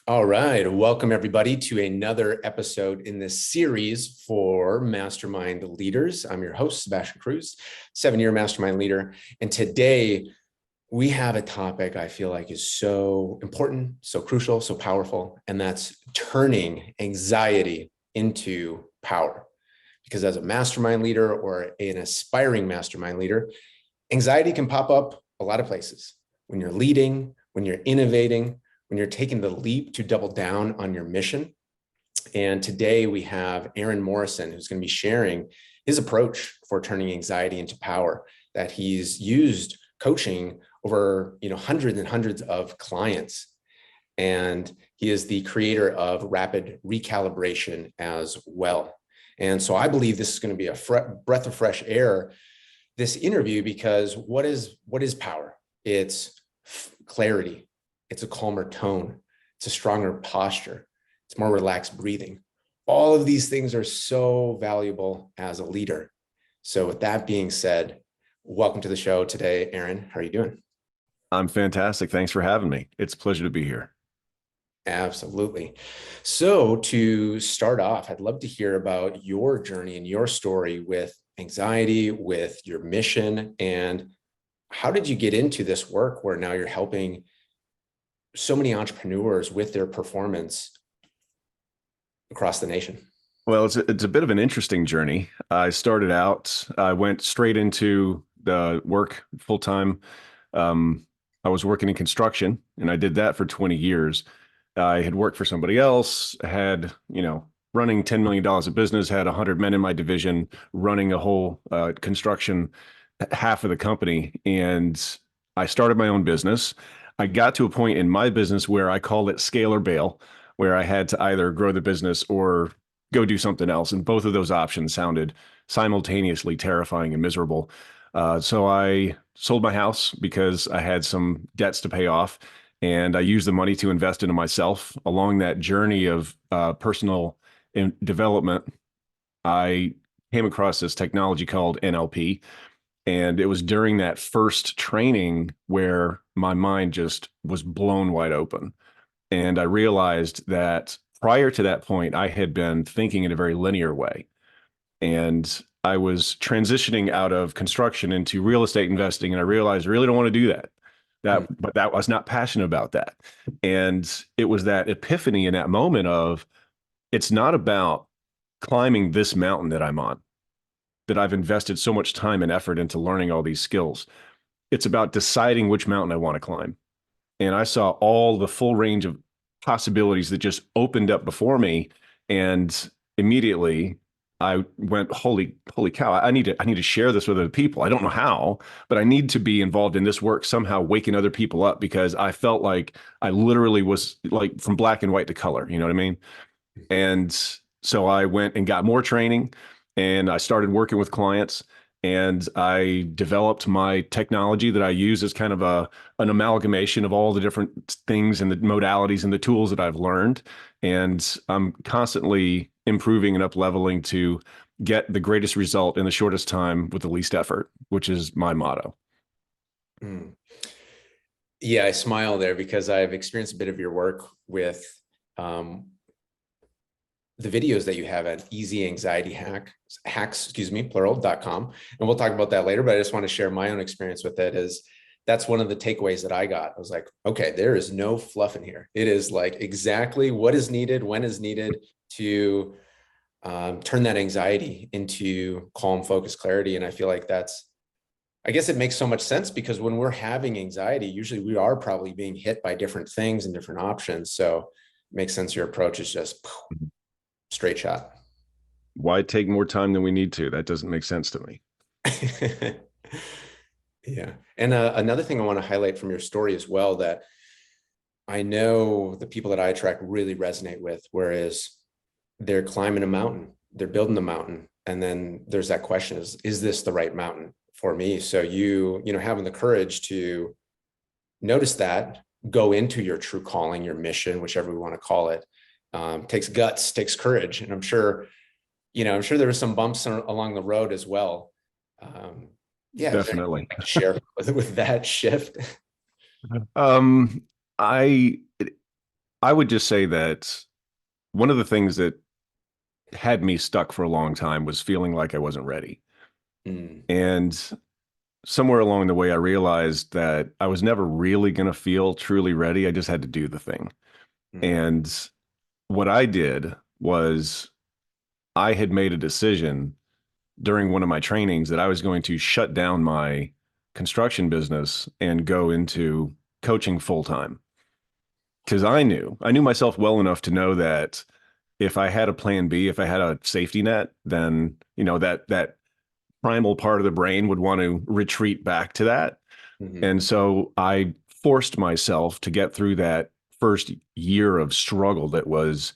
All right. Welcome, everybody, to another episode in this series for Mastermind Leaders. I'm your host, Sebastian Cruze, 7-year Mastermind leader. And today we have a topic I feel like is so important, so crucial, so powerful, and that's turning anxiety into power. Because as a mastermind leader or an aspiring mastermind leader, anxiety can pop up a lot of places. When you're leading, when you're innovating, when you're taking the leap to double down on your mission. And today we have Aaron Morrison, who's going to be sharing his approach for turning anxiety into power, that he's used coaching over hundreds and hundreds of clients. And he is the creator of Rapid Recalibration as well. And so I believe this is going to be a breath of fresh air, this interview, because what is power? It's clarity. It's a calmer tone. It's a stronger posture. It's more relaxed breathing. All of these things are so valuable as a leader. So with that being said, welcome to the show today, Aaron. How are you doing? I'm fantastic. Thanks for having me. It's a pleasure to be here. Absolutely. So to start off, I'd love to hear about your journey and your story with anxiety, with your mission, and how did you get into this work where now you're helping so many entrepreneurs with their performance across the nation? Well, it's a bit of an interesting journey. I went straight into the work full time. I was working in construction and I did that for 20 years. I had worked for somebody else, had, running $10 million of business, had 100 men in my division, running a whole construction half of the company. And I started my own business. I got to a point in my business where I called it scale or bail, where I had to either grow the business or go do something else. And both of those options sounded simultaneously terrifying and miserable. So I sold my house because I had some debts to pay off, and I used the money to invest into myself. Along that journey of personal development, I came across this technology called NLP. And it was during that first training where my mind just was blown wide open. And I realized that prior to that point, I had been thinking in a very linear way. And I was transitioning out of construction into real estate investing. And I realized I really don't want to do that. But that I was not passionate about that. And it was that epiphany in that moment of it's not about climbing this mountain that I'm on, that I've invested so much time and effort into learning all these skills. It's about deciding which mountain I want to climb. And I saw all the full range of possibilities that just opened up before me. And immediately I went, holy cow, I need to share this with other people. I don't know how, but I need to be involved in this work somehow, waking other people up, because I felt like I literally was like from black and white to color. You know what I mean? And so I went and got more training, and I started working with clients, and I developed my technology that I use as kind of an amalgamation of all the different things and the modalities and the tools that I've learned. And I'm constantly improving and up leveling to get the greatest result in the shortest time with the least effort, which is my motto. Mm. Yeah, I smile there because I've experienced a bit of your work with the videos that you have at plural.com. And we'll talk about that later, but I just want to share my own experience with it. Is that's one of the takeaways that I got. I was like, okay, there is no fluff in here. It is like exactly what is needed, when is needed to turn that anxiety into calm, focus, clarity. And I feel like I guess it makes so much sense, because when we're having anxiety, usually we are probably being hit by different things and different options. So it makes sense. Your approach is just straight shot. Why take more time than we need to? That doesn't make sense to me. Yeah. And another thing I want to highlight from your story as well, that I know the people that I attract really resonate with, whereas they're climbing a mountain, they're building the mountain. And then there's that question is this the right mountain for me? So having the courage to notice that, go into your true calling, your mission, whichever we want to call it, takes guts, takes courage. And I'm sure there were some bumps along the road as well. Yeah. Definitely. Share with that shift. I I would just say that one of the things that had me stuck for a long time was feeling like I wasn't ready. Mm, And somewhere along the way, I realized that I was never really going to feel truly ready. I just had to do the thing. mm, And what I did was I had made a decision during one of my trainings that I was going to shut down my construction business and go into coaching full time. Because I knew myself well enough to know that if I had a plan B, if I had a safety net, then that primal part of the brain would want to retreat back to that. mhm. And so I forced myself to get through that first year of struggle that was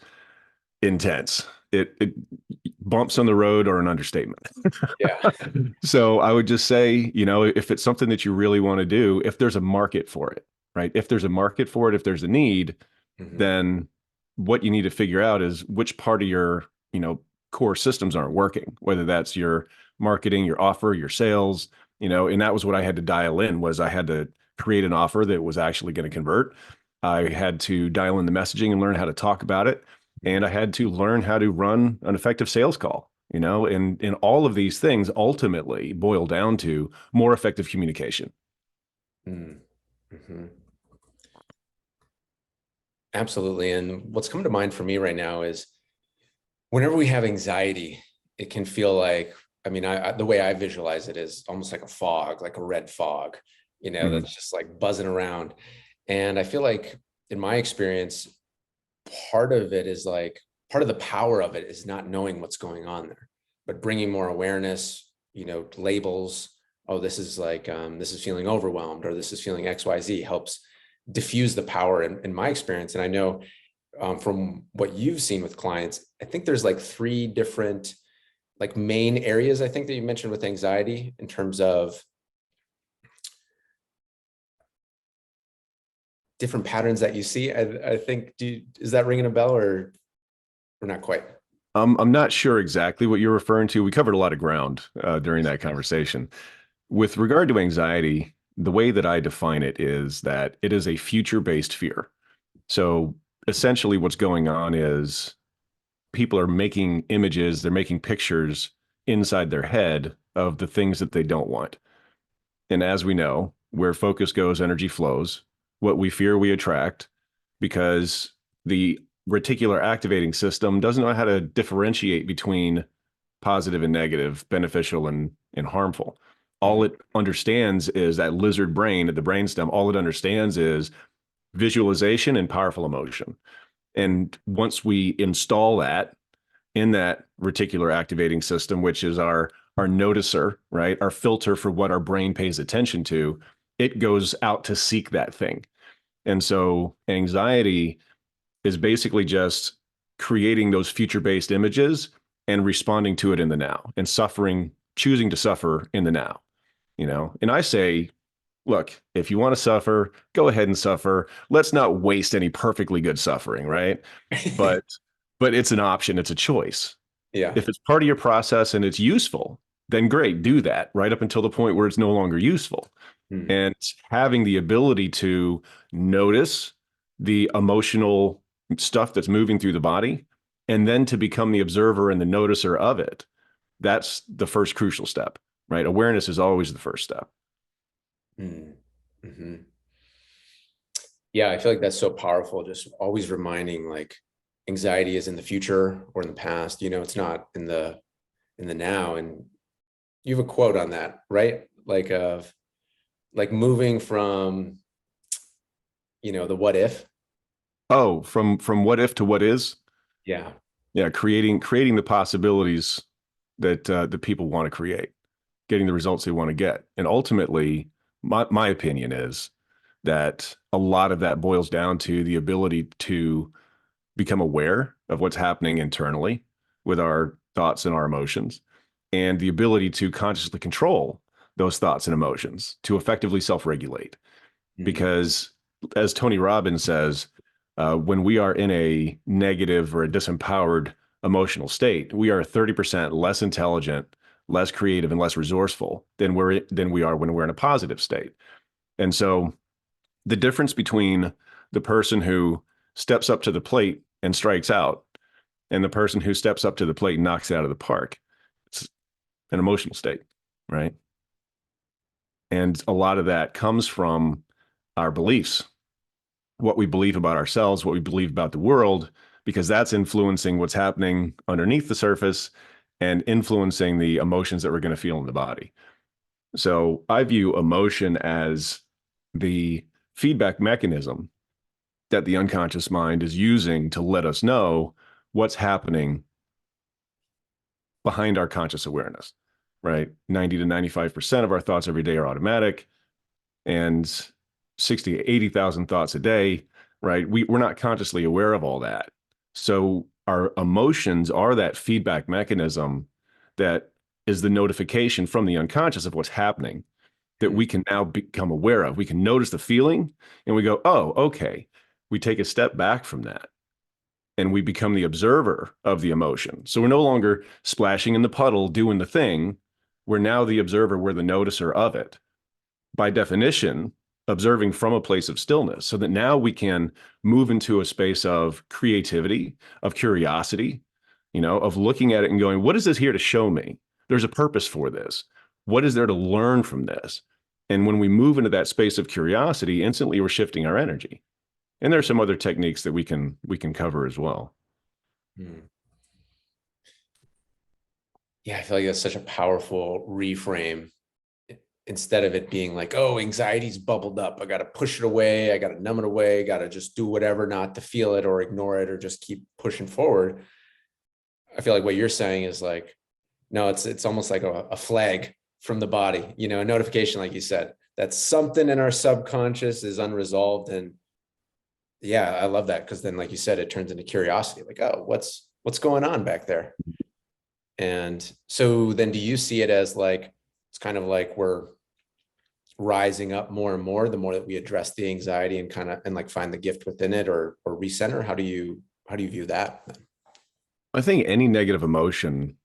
intense. It bumps on the road are an understatement. Yeah. So I would just say, if it's something that you really want to do, if there's a market for it, right? If there's a market for it, if there's a need, Mhm, then what you need to figure out is which part of your, core systems aren't working, whether that's your marketing, your offer, your sales, and that was what I had to dial in was I had to create an offer that was actually going to convert. I had to dial in the messaging and learn how to talk about it. And mhm, I had to learn how to run an effective sales call, and all of these things ultimately boil down to more effective communication. mm, mhm. Absolutely. And what's come to mind for me right now is whenever we have anxiety, it can feel like, I mean, the way I visualize it is almost like a fog, like a red fog, Mhm. that's just like buzzing around. And I feel like in my experience, part of it is like part of the power of it is not knowing what's going on there, but bringing more awareness, labels. Oh, this is like, this is feeling overwhelmed, or this is feeling XYZ helps diffuse the power in my experience. And I know from what you've seen with clients, I think there's like three different like main areas I think that you mentioned with anxiety in terms of different patterns that you see. I think, is that ringing a bell or not quite? I'm not sure exactly what you're referring to. We covered a lot of ground during that conversation. With regard to anxiety, the way that I define it is that it is a future-based fear. So essentially, what's going on is people are making images, they're making pictures inside their head of the things that they don't want. And as we know, where focus goes, energy flows. What we fear, we attract because the reticular activating system doesn't know how to differentiate between positive and negative, beneficial and harmful. All Mhm, it understands is that lizard brain at the brainstem. All it understands is visualization and powerful emotion. And once we install that in that reticular activating system, which is our noticer, right? Our filter for what our brain pays attention to, it goes out to seek that thing. And so anxiety is basically just creating those future-based images and responding to it in the now and suffering, choosing to suffer in the now. And I say, look, if you want to suffer, go ahead and suffer. Let's not waste any perfectly good suffering, right? But but it's an option, it's a choice. yeah. If it's part of your process and it's useful, then great, do that right up until the point where it's no longer useful. Mm, And having the ability to notice the emotional stuff that's moving through the body and then to become the observer and the noticer of it, that's the first crucial step, right? Awareness is always the first step. mm, mhm. Yeah, I feel like that's so powerful. Just always reminding like anxiety is in the future or in the past. It's not in the now. And you have a quote on that, right? Like of like moving from the what if. Oh, from what if to what is? Yeah. Yeah, creating the possibilities that the people want to create, getting the results they want to get. And ultimately, my opinion is that a lot of that boils down to the ability to become aware of what's happening internally with our thoughts and our emotions, and the ability to consciously control those thoughts and emotions to effectively self-regulate. Mm, Because as Tony Robbins says, when we are in a negative or a disempowered emotional state, we are 30% less intelligent, less creative, and less resourceful than we are when we're in a positive state. And so the difference between the person who steps up to the plate and strikes out, and the person who steps up to the plate and knocks it out of the park. It's an emotional state, right? And a lot of that comes from our beliefs, what we believe about ourselves, what we believe about the world, because that's influencing what's happening underneath the surface and influencing the emotions that we're going to feel in the body. So I view emotion as the feedback mechanism that the unconscious mind is using to let us know what's happening behind our conscious awareness, right? 90 to 95% of our thoughts every day are automatic, and 60 to 80,000 thoughts a day, right? We're not consciously aware of all that. So our emotions are that feedback mechanism that is the notification from the unconscious of what's happening that we can now become aware of. We can notice the feeling and we go, oh, okay. We take a step back from that and we become the observer of the emotion. So we're no longer splashing in the puddle, doing the thing. We're now the observer, we're the noticer of it. By definition, observing from a place of stillness, so that now we can move into a space of creativity, of curiosity, of looking at it and going, what is this here to show me? There's a purpose for this. What is there to learn from this? And when we move into that space of curiosity, instantly we're shifting our energy. And there are some other techniques that we can cover as well. Yeah, I feel like that's such a powerful reframe. Instead of it being like, oh, anxiety's bubbled up, I got to push it away, I got to numb it away, got to just do whatever not to feel it or ignore it or just keep pushing forward. I feel like what you're saying is like, no, it's almost like a flag from the body, a notification, like you said, that something in our subconscious is unresolved. And yeah, I love that, because then, like you said, it turns into curiosity, like, oh, what's going on back there? And so then do you see it as like, it's kind of like we're rising up more and more the more that we address the anxiety and like find the gift within it, or recenter? How do you view that? I think any negative emotion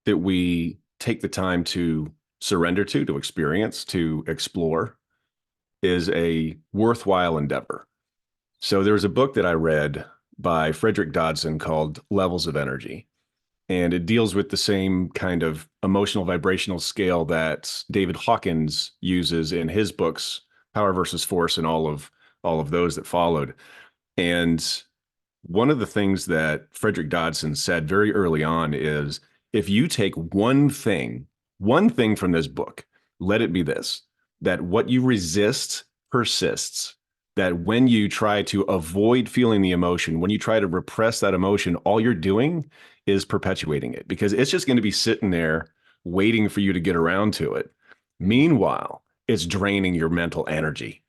that we take the time to surrender to experience, to explore, is a worthwhile endeavor. So there was a book that I read by Frederick Dodson called Levels of Energy. And it deals with the same kind of emotional vibrational scale that David Hawkins uses in his books, Power versus Force, and all of those that followed. And one of the things that Frederick Dodson said very early on is, if you take one thing from this book, let it be this: that what you resist persists. That when you try to avoid feeling the emotion, when you try to repress that emotion, all you're doing is perpetuating it, because it's just going to be sitting there waiting for you to get around to it. Meanwhile, it's draining your mental energy.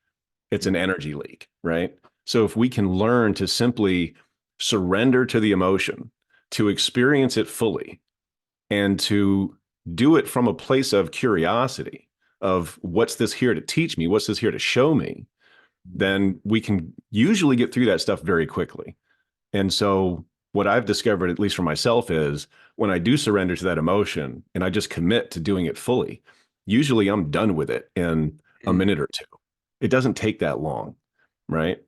It's an energy leak, right? So if we can learn to simply surrender to the emotion, to experience it fully, and to do it from a place of curiosity, of what's this here to teach me? What's this here to show me? Then we can usually get through that stuff very quickly. And so what I've discovered, at least for myself, is when I do surrender to that emotion and I just commit to doing it fully, usually I'm done with it in a minute or two. It doesn't take that long, right?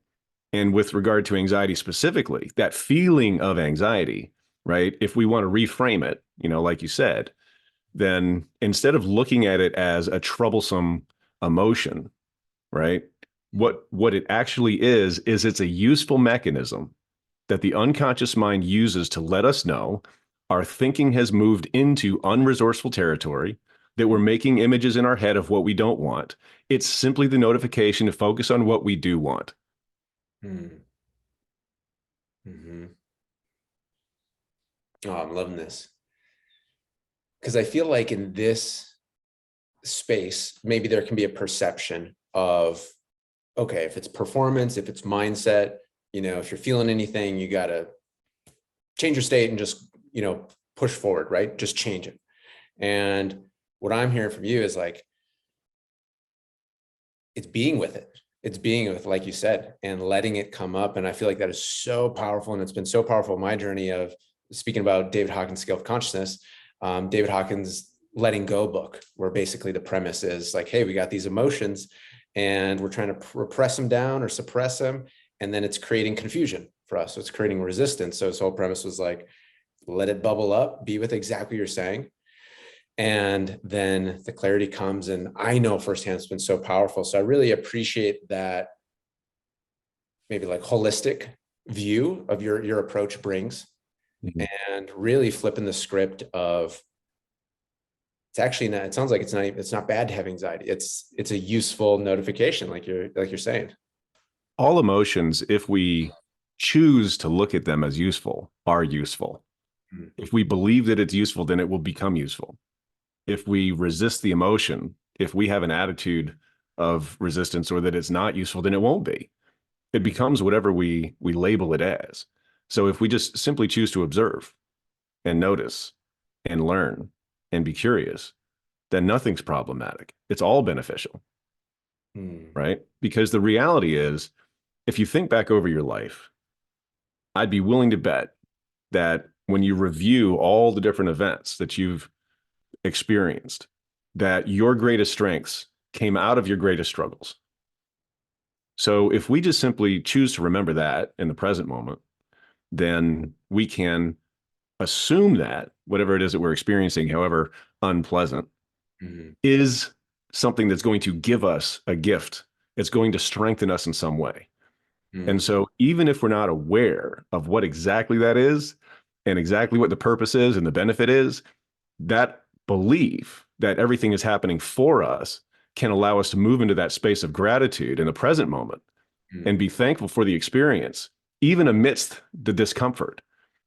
And with regard to anxiety specifically, that feeling of anxiety, right? If we want to reframe it, like you said, then instead of looking at it as a troublesome emotion, right? What it actually is it's a useful mechanism that the unconscious mind uses to let us know our thinking has moved into unresourceful territory, that we're making images in our head of what we don't want. It's simply the notification to focus on what we do want. Mm-hmm. Oh, I'm loving this. Because I feel like in this space, maybe there can be a perception of, okay, if it's performance, if it's mindset, if you're feeling anything, you got to change your state and just, push forward, right? Just change it. And what I'm hearing from you is like, it's being with it. It's being with, like you said, and letting it come up. And I feel like that is so powerful. And it's been so powerful in my journey of speaking about David Hawkins' Scale of Consciousness, David Hawkins' Letting Go book, where basically the premise is like, hey, we got these emotions and we're trying to repress them down or suppress them. and then it's creating confusion for us. So it's creating resistance. So his whole premise was like, let it bubble up, be with exactly what you're saying. And then the clarity comes. And I know firsthand it's been so powerful. So I really appreciate that maybe like holistic view of your approach brings, and really flipping the script of, it's actually not, it sounds like it's not bad to have anxiety. It's a useful notification, like you're saying. All emotions, if we choose to look at them as useful, are useful. If we believe that it's useful, then it will become useful. If we resist the emotion, if we have an attitude of resistance or that it's not useful, then it won't be. It becomes whatever we label it as. So if we just simply choose to observe and notice and learn and be curious, then nothing's problematic. It's all beneficial, right? Because the reality is, if you think back over your life, I'd be willing to bet that when you review all the different events that you've experienced, that your greatest strengths came out of your greatest struggles. So if we just simply choose to remember that in the present moment, then we can assume that whatever it is that we're experiencing, however unpleasant, is something that's going to give us a gift. It's going to strengthen us in some way. And so even if we're not aware of what exactly that is and exactly what the purpose is and the benefit is, that belief that everything is happening for us can allow us to move into that space of gratitude in the present moment and be thankful for the experience, even amidst the discomfort,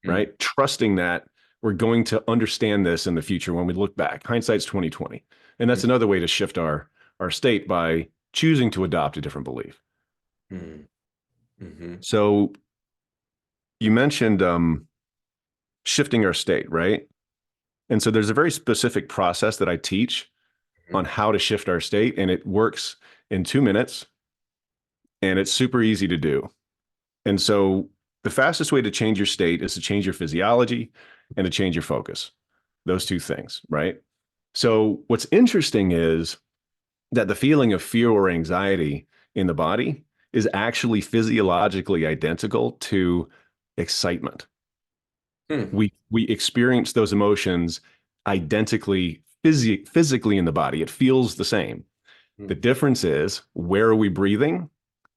right? Trusting that we're going to understand this in the future when we look back. Hindsight's 2020. And that's another way to shift our state, by choosing to adopt a different belief. So you mentioned shifting our state, right? And so there's a very specific process that I teach on how to shift our state, and it works in 2 minutes, and it's super easy to do. And so the fastest way to change your state is to change your physiology and to change your focus. Those two things, right? So what's interesting is that the feeling of fear or anxiety in the body is actually physiologically identical to excitement. We experience those emotions identically physically in the body. It feels the same. The difference is, where are we breathing?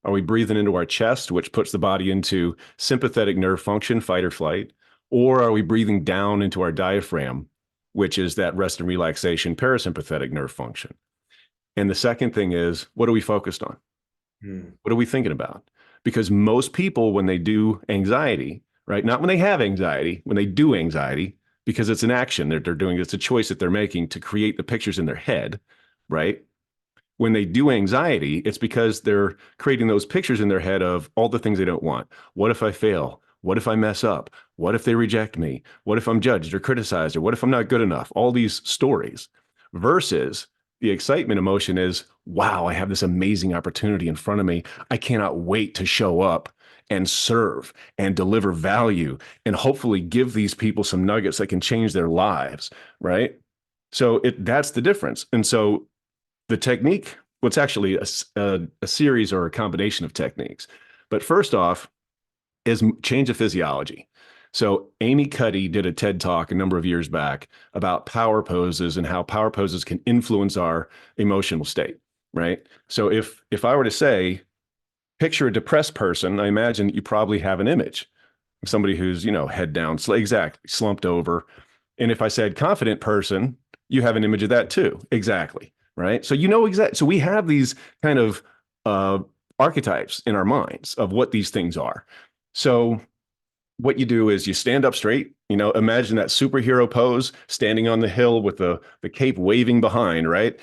Are we breathing into our chest, which puts the body into sympathetic nerve function, fight or flight? Or are we breathing down into our diaphragm, which is that rest and relaxation, parasympathetic nerve function? And the second thing is, what are we focused on? What are we thinking about? Because most people, when they do anxiety, right? Not when they have anxiety, when they do anxiety, because it's an action that they're doing, it's a choice that they're making to create the pictures in their head, right? When they do anxiety, it's because they're creating those pictures in their head of all the things they don't want. What if I fail? What if I mess up? What if they reject me? What if I'm judged or criticized? Or what if I'm not good enough? All these stories. Versus the excitement emotion is, wow, I have this amazing opportunity in front of me. I cannot wait to show up and serve and deliver value and hopefully give these people some nuggets that can change their lives, right? So that's the difference. And so the technique, what's actually a series or a combination of techniques. But first off is change of physiology. So Amy Cuddy did a TED Talk a number of years back about power poses and how power poses can influence our emotional state, right? So if I were to say, picture a depressed person, I imagine you probably have an image of somebody who's, head down, exactly, slumped over. And if I said confident person, you have an image of that too. Exactly. Right. So, exactly. So we have these kind of archetypes in our minds of what these things are. So what you do is you stand up straight, imagine that superhero pose, standing on the hill with the cape waving behind, right?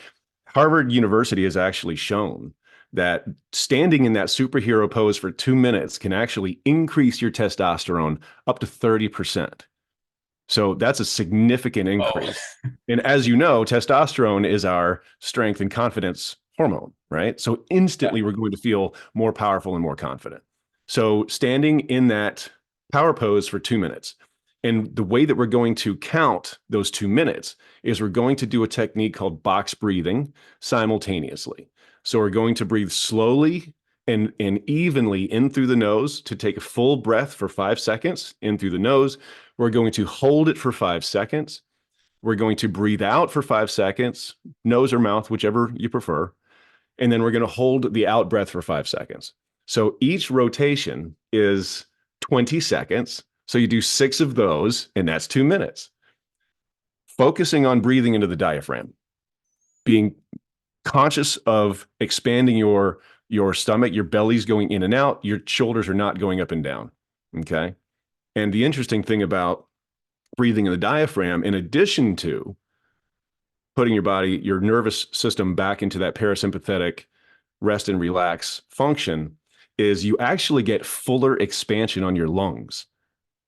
Harvard University has actually shown that standing in that superhero pose for 2 minutes can actually increase your testosterone up to 30%. So that's a significant increase. And as you know, testosterone is our strength and confidence hormone, right? So instantly we're going to feel more powerful and more confident. So standing in that power pose for 2 minutes. And the way that we're going to count those 2 minutes is we're going to do a technique called box breathing simultaneously. So we're going to breathe slowly and evenly in through the nose to take a full breath for 5 seconds in through the nose. We're going to hold it for 5 seconds. We're going to breathe out for 5 seconds, nose or mouth, whichever you prefer. And then we're going to hold the out breath for 5 seconds. So each rotation is 20 seconds. So you do 6 of those, and that's 2 minutes. Focusing on breathing into the diaphragm, being conscious of expanding your stomach, your belly's going in and out, your shoulders are not going up and down. Okay. And the interesting thing about breathing in the diaphragm, in addition to putting your nervous system back into that parasympathetic rest and relax function, is you actually get fuller expansion on your lungs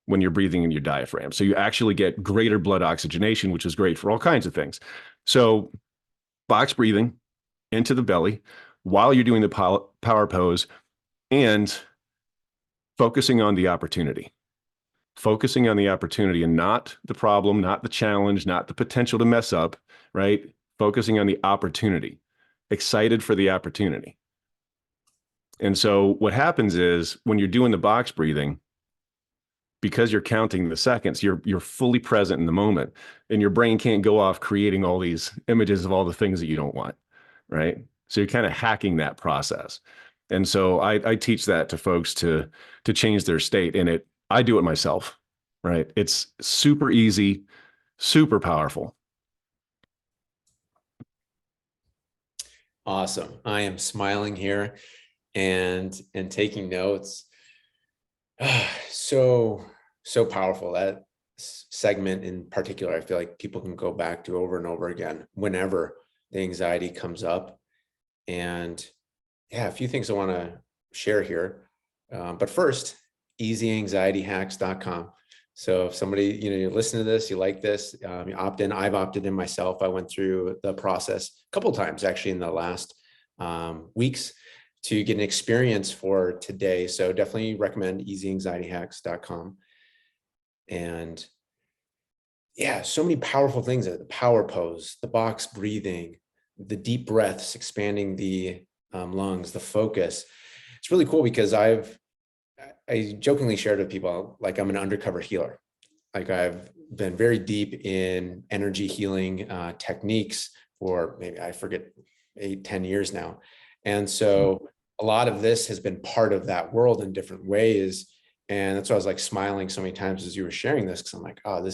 when you're breathing in your diaphragm. So you actually get greater blood oxygenation, which is great for all kinds of things. So box breathing into the belly while you're doing the power pose, and focusing on the opportunity. Focusing on the opportunity and not the problem, not the challenge, not the potential to mess up, right? Focusing on the opportunity, excited for the opportunity. And so what happens is when you're doing the box breathing, because you're counting the seconds, you're fully present in the moment, and your brain can't go off creating all these images of all the things that you don't want, right? So you're kind of hacking that process. And so I teach that to folks to change their state. And I do it myself, right? It's super easy, super powerful. Awesome. I am smiling here and taking notes. So powerful. That segment in particular, I feel like people can go back to over and over again whenever the anxiety comes up. And yeah, a few things I want to share here. But first, easyanxietyhacks.com. So if somebody, you listen to this, you like this, you opt in. I've opted in myself. I went through the process a couple of times actually in the last weeks to get an experience for today. So definitely recommend easyanxietyhacks.com. And yeah, so many powerful things, the power pose, the box breathing, the deep breaths, expanding the lungs, the focus. It's really cool because I jokingly shared with people, like I'm an undercover healer. Like I've been very deep in energy healing techniques for maybe, I forget, 8-10 years now. And so a lot of this has been part of that world in different ways. And that's why I was like smiling so many times as you were sharing this, because I'm like, oh,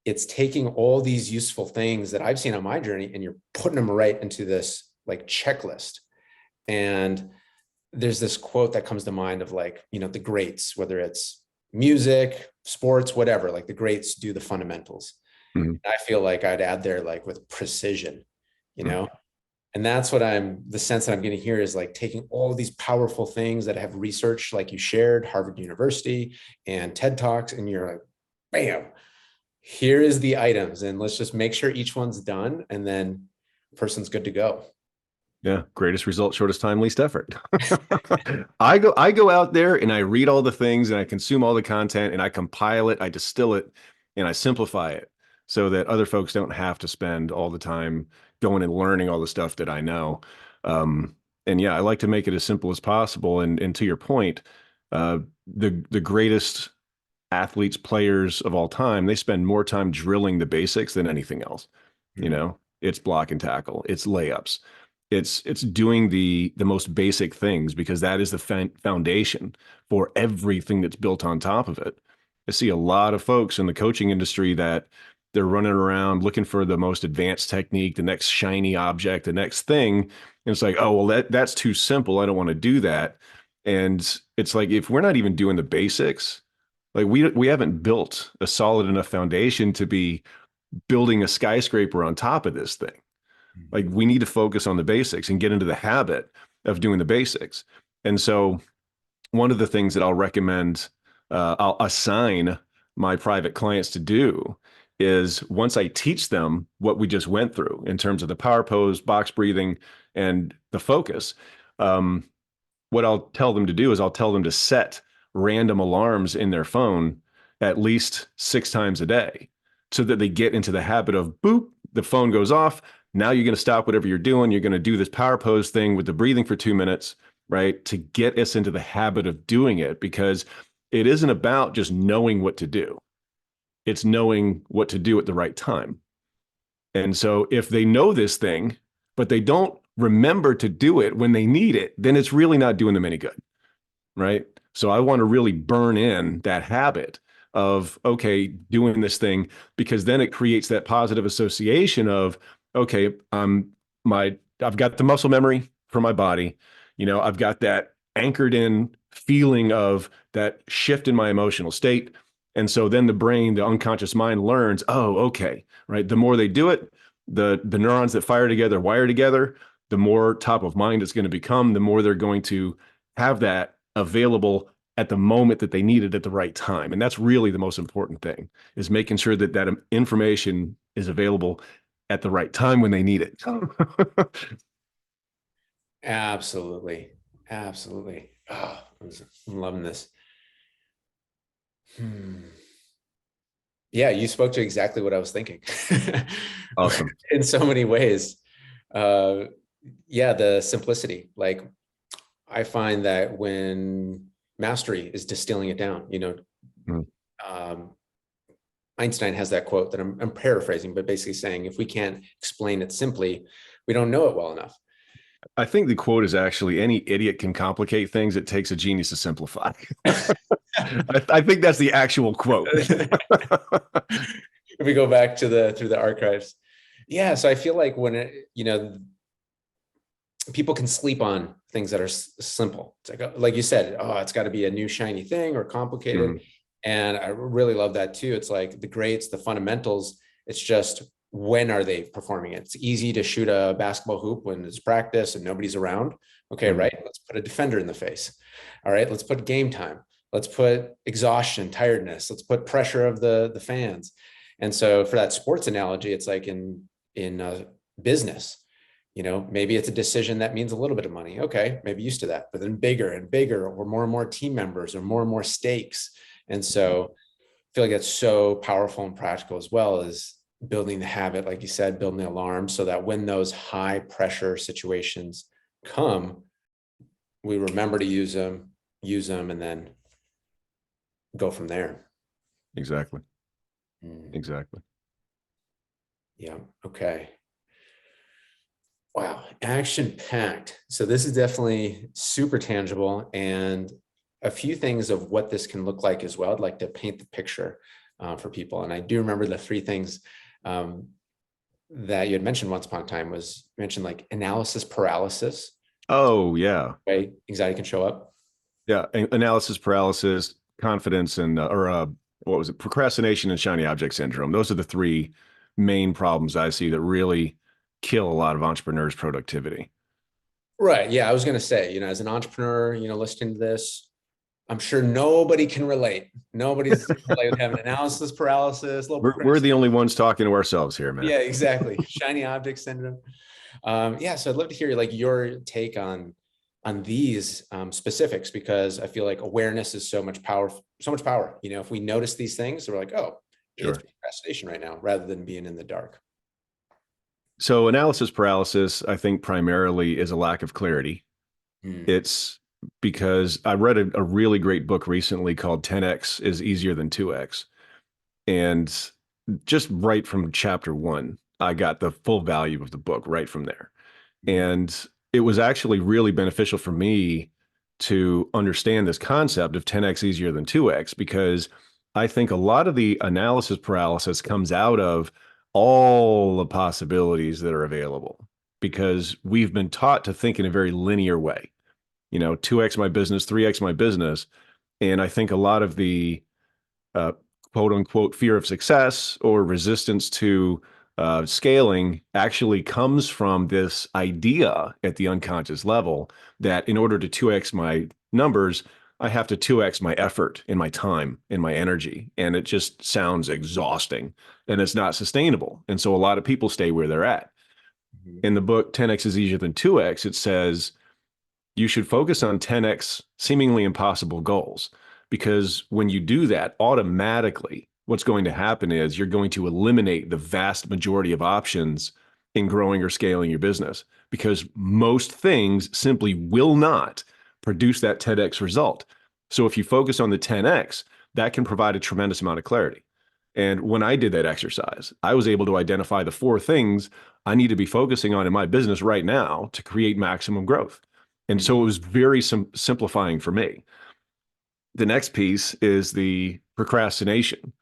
it's taking all these useful things that I've seen on my journey and you're putting them right into this like checklist. And there's this quote that comes to mind of like, the greats, whether it's music, sports, whatever, like the greats do the fundamentals. Mm-hmm. I feel like I'd add there, like with precision, mm-hmm. And that's what the sense that I'm getting here is like taking all these powerful things that have research, like you shared, Harvard University and TED Talks, and you're like, bam, here is the items. And let's just make sure each one's done. And then person's good to go. Yeah. Greatest result, shortest time, least effort. I go out there and I read all the things and I consume all the content and I compile it, I distill it, and I simplify it so that other folks don't have to spend all the time going and learning all the stuff that I know. And yeah, I like to make it as simple as possible. And to your point, the greatest athletes, players of all time, they spend more time drilling the basics than anything else. Mm-hmm. It's block and tackle, it's layups. It's doing the most basic things, because that is the foundation for everything that's built on top of it. I see a lot of folks in the coaching industry that they're running around looking for the most advanced technique, the next shiny object, the next thing. And it's like, oh, well, that's too simple. I don't want to do that. And it's like, if we're not even doing the basics, like we haven't built a solid enough foundation to be building a skyscraper on top of this thing. Like we need to focus on the basics and get into the habit of doing the basics. And so one of the things that I'll recommend, I'll assign my private clients to do is, once I teach them what we just went through in terms of the power pose, box breathing, and the focus, what I'll tell them to do is I'll tell them to set random alarms in their phone at least 6 times a day, so that they get into the habit of, boop, the phone goes off. Now you're going to stop whatever you're doing. You're going to do this power pose thing with the breathing for 2 minutes, right? To get us into the habit of doing it, because it isn't about just knowing what to do. It's knowing what to do at the right time. And so if they know this thing, but they don't remember to do it when they need it, then it's really not doing them any good, right? So I want to really burn in that habit of, okay, doing this thing, because then it creates that positive association of, okay, I've got the muscle memory for my body. I've got that anchored in feeling of that shift in my emotional state. And so then the brain, the unconscious mind learns, oh, okay, right. The more they do it, the neurons that fire together, wire together, the more top of mind it's going to become, the more they're going to have that available at the moment that they need it at the right time. And that's really the most important thing, is making sure that that information is available at the right time when they need it. Absolutely. Absolutely. Oh, I'm loving this. Yeah, you spoke to exactly what I was thinking. Awesome. In so many ways. Yeah, the simplicity. Like, I find that when mastery is distilling it down, Einstein has that quote that I'm paraphrasing, but basically saying, if we can't explain it simply, we don't know it well enough. I think the quote is actually, any idiot can complicate things. It takes a genius to simplify. I think that's the actual quote. If we go back to through the archives. Yeah. So I feel like when people can sleep on things that are simple. It's like you said, oh, it's got to be a new shiny thing or complicated. Mm. And I really love that too. It's like the greats, the fundamentals. It's just, when are they performing it? It's easy to shoot a basketball hoop when it's practice and nobody's around. Okay, right. Let's put a defender in the face. All right, let's put game time. Let's put exhaustion, tiredness. Let's put pressure of the fans. And so for that sports analogy, it's like in business. Maybe it's a decision that means a little bit of money. Okay, maybe used to that, but then bigger and bigger, or more and more team members, or more and more stakes. And so I feel like that's so powerful and practical, as well as building the habit, like you said, building the alarm, so that when those high pressure situations come, we remember to use them, and then go from there. Exactly. Exactly. Yeah. Okay. Wow. Action packed. So this is definitely super tangible, and a few things of what this can look like as well. I'd like to paint the picture for people. And I do remember the three things that you had mentioned once upon a time. Was mentioned like analysis paralysis. Oh yeah. Right. Anxiety can show up. Yeah. Analysis paralysis, confidence, and what was it? Procrastination and shiny object syndrome. Those are the three main problems I see that really kill a lot of entrepreneurs' productivity. Right. Yeah. I was going to say, as an entrepreneur, listening to this, I'm sure nobody can relate. Nobody's relate with having analysis paralysis. We're the only ones talking to ourselves here, man. Yeah, exactly. Shiny object syndrome. Yeah. So I'd love to hear your take on these specifics, because I feel like awareness is so much power. If we notice these things, we're like, oh, sure, it's procrastination right now, rather than being in the dark. So analysis paralysis, I think, primarily is a lack of clarity. It's because I read a really great book recently called 10X is Easier Than 2X. And just right from chapter 1, I got the full value of the book right from there. And it was actually really beneficial for me to understand this concept of 10X easier than 2X, because I think a lot of the analysis paralysis comes out of all the possibilities that are available, because we've been taught to think in a very linear way. 2X my business, 3X my business. And I think a lot of the quote unquote fear of success or resistance to scaling actually comes from this idea at the unconscious level that in order to 2X my numbers, I have to 2X my effort and my time and my energy. And it just sounds exhausting and it's not sustainable. And so a lot of people stay where they're at. In the book, 10X is easier than 2X, it says you should focus on 10X seemingly impossible goals, because when you do that, automatically what's going to happen is you're going to eliminate the vast majority of options in growing or scaling your business, because most things simply will not produce that 10x result. So if you focus on the 10x, that can provide a tremendous amount of clarity. And when I did that exercise, I was able to identify the 4 things I need to be focusing on in my business right now to create maximum growth. And so it was very simplifying for me. The next piece is the procrastination,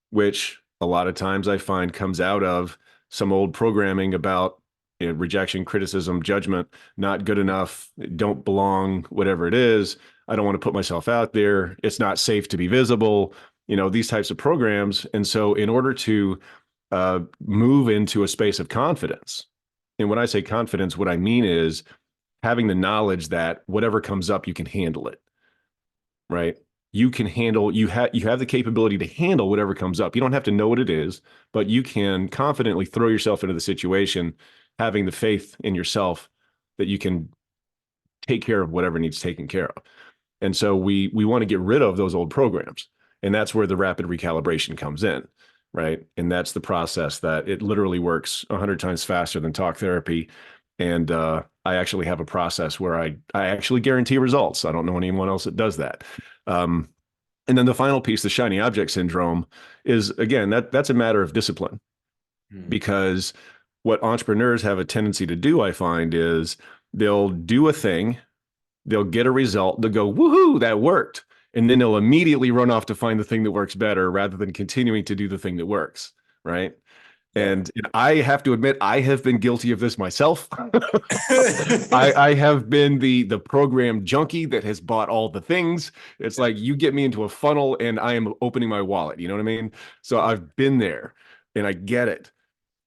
which a lot of times I find comes out of some old programming about, rejection, criticism, judgment, not good enough, don't belong, whatever it is. I don't want to put myself out there. It's not safe to be visible, these types of programs. And so in order to move into a space of confidence, and when I say confidence, what I mean is having the knowledge that whatever comes up, you can handle it, right? You have the capability to handle whatever comes up. You don't have to know what it is, but you can confidently throw yourself into the situation, having the faith in yourself that you can take care of whatever needs taken care of. And so we want to get rid of those old programs. And that's where the rapid recalibration comes in, right? And that's the process that it literally works 100 times faster than talk therapy. And I actually have a process where I actually guarantee results. I don't know anyone else that does that. And then the final piece, the shiny object syndrome, is, again, that's a matter of discipline. Because what entrepreneurs have a tendency to do, I find, is they'll do a thing, they'll get a result, they'll go, woohoo, that worked. And then they'll immediately run off to find the thing that works better rather than continuing to do the thing that works, right? Yeah. And I have to admit, I have been guilty of this myself. I have been the program junkie that has bought all the things. It's like you get me into a funnel and I am opening my wallet. You know what I mean? So I've been there and I get it.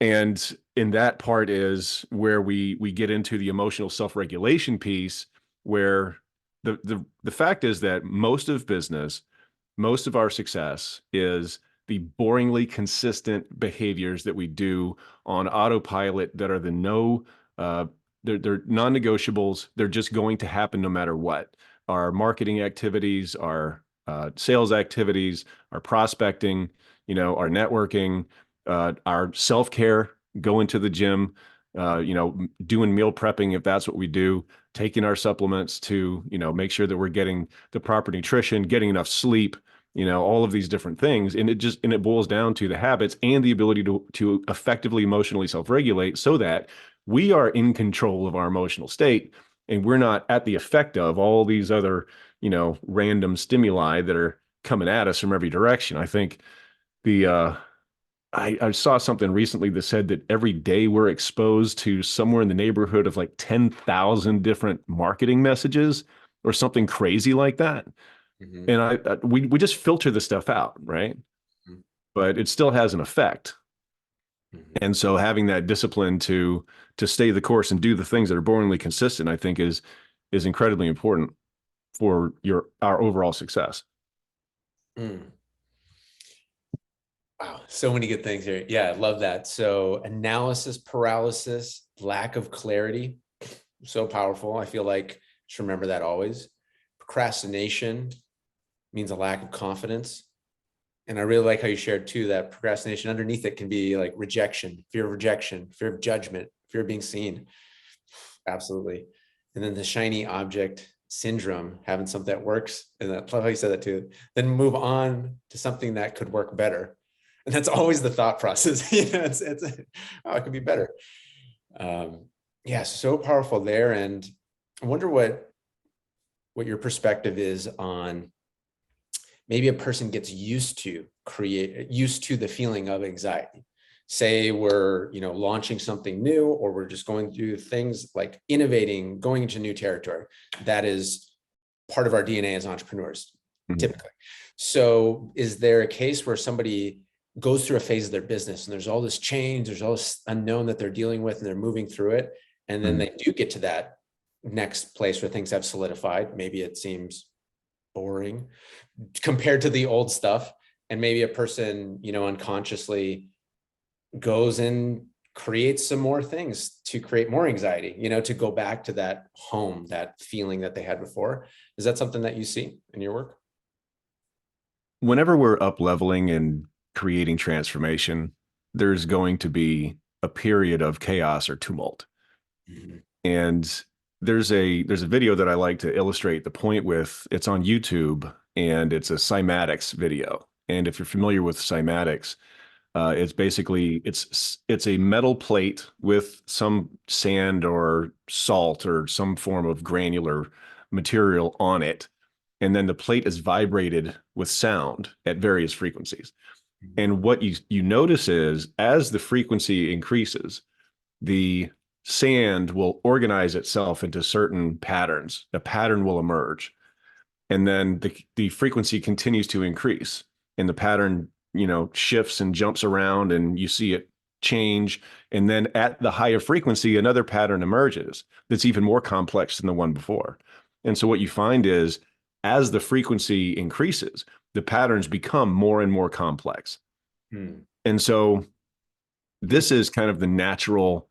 And in that part is where we get into the emotional self-regulation piece, where the fact is that most of business, most of our success is the boringly consistent behaviors that we do on autopilot that are they're non-negotiables. They're just going to happen no matter what. Our marketing activities, our sales activities, our prospecting, our networking, our self-care, going to the gym, doing meal prepping if that's what we do, taking our supplements to, make sure that we're getting the proper nutrition, getting enough sleep, all of these different things. And it boils down to the habits and the ability to effectively emotionally self-regulate so that we are in control of our emotional state and we're not at the effect of all these other, random stimuli that are coming at us from every direction. I think I saw something recently that said that every day we're exposed to somewhere in the neighborhood of like 10,000 different marketing messages or something crazy like that. Mm-hmm. And we just filter the stuff out, right? Mm-hmm. But it still has an effect. Mm-hmm. And so having that discipline to stay the course and do the things that are boringly consistent, I think is incredibly important for our overall success. Mm. Wow, so many good things here. Yeah, I love that. So analysis paralysis, lack of clarity, so powerful. I feel like just remember that always. Procrastination means a lack of confidence. And I really like how you shared too, that procrastination underneath it can be like rejection, fear of judgment, fear of being seen. Absolutely. And then the shiny object syndrome, having something that works. And I love how you said that too. Then move on to something that could work better. And that's always the thought process. It could be better. So powerful there. And I wonder what your perspective is on maybe a person gets used to the feeling of anxiety. Say we're, launching something new, or we're just going through things like innovating, going into new territory. That is part of our DNA as entrepreneurs, typically. So is there a case where somebody goes through a phase of their business and there's all this change, there's all this unknown that they're dealing with and they're moving through it, and then they do get to that next place where things have solidified? Maybe it seems boring compared to the old stuff, and maybe a person, unconsciously goes and creates some more things to create more anxiety, to go back to that home, that feeling that they had before. Is that something that you see in your work? Whenever we're up leveling and creating transformation, there's going to be a period of chaos or tumult. Mm-hmm. And there's a video that I like to illustrate the point with. It's on YouTube, and it's a cymatics video. And if you're familiar with cymatics, it's basically it's a metal plate with some sand or salt or some form of granular material on it, and then the plate is vibrated with sound at various frequencies. And what you notice is, as the frequency increases, the sand will organize itself into certain patterns. A pattern will emerge, and then the frequency continues to increase, and the pattern, shifts and jumps around, and you see it change. And then at the higher frequency, another pattern emerges that's even more complex than the one before. And so what you find is, as the frequency increases, the patterns become more and more complex. And so this is kind of the natural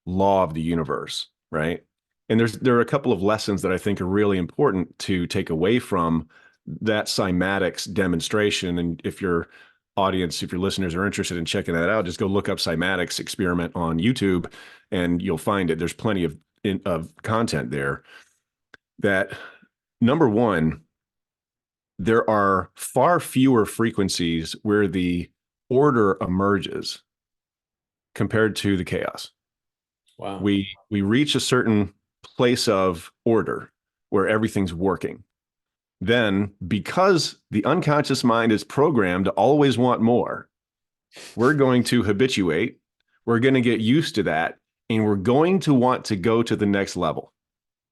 law of the universe, right? And there are a couple of lessons that I think are really important to take away from that cymatics demonstration. And if your listeners are interested in checking that out, just go look up cymatics experiment on YouTube, and you'll find it. There's plenty of content there. That, number one, there are far fewer frequencies where the order emerges compared to the chaos. Wow. We reach a certain place of order where everything's working. Then, because the unconscious mind is programmed to always want more, we're going to habituate, we're going to get used to that, and we're going to want to go to the next level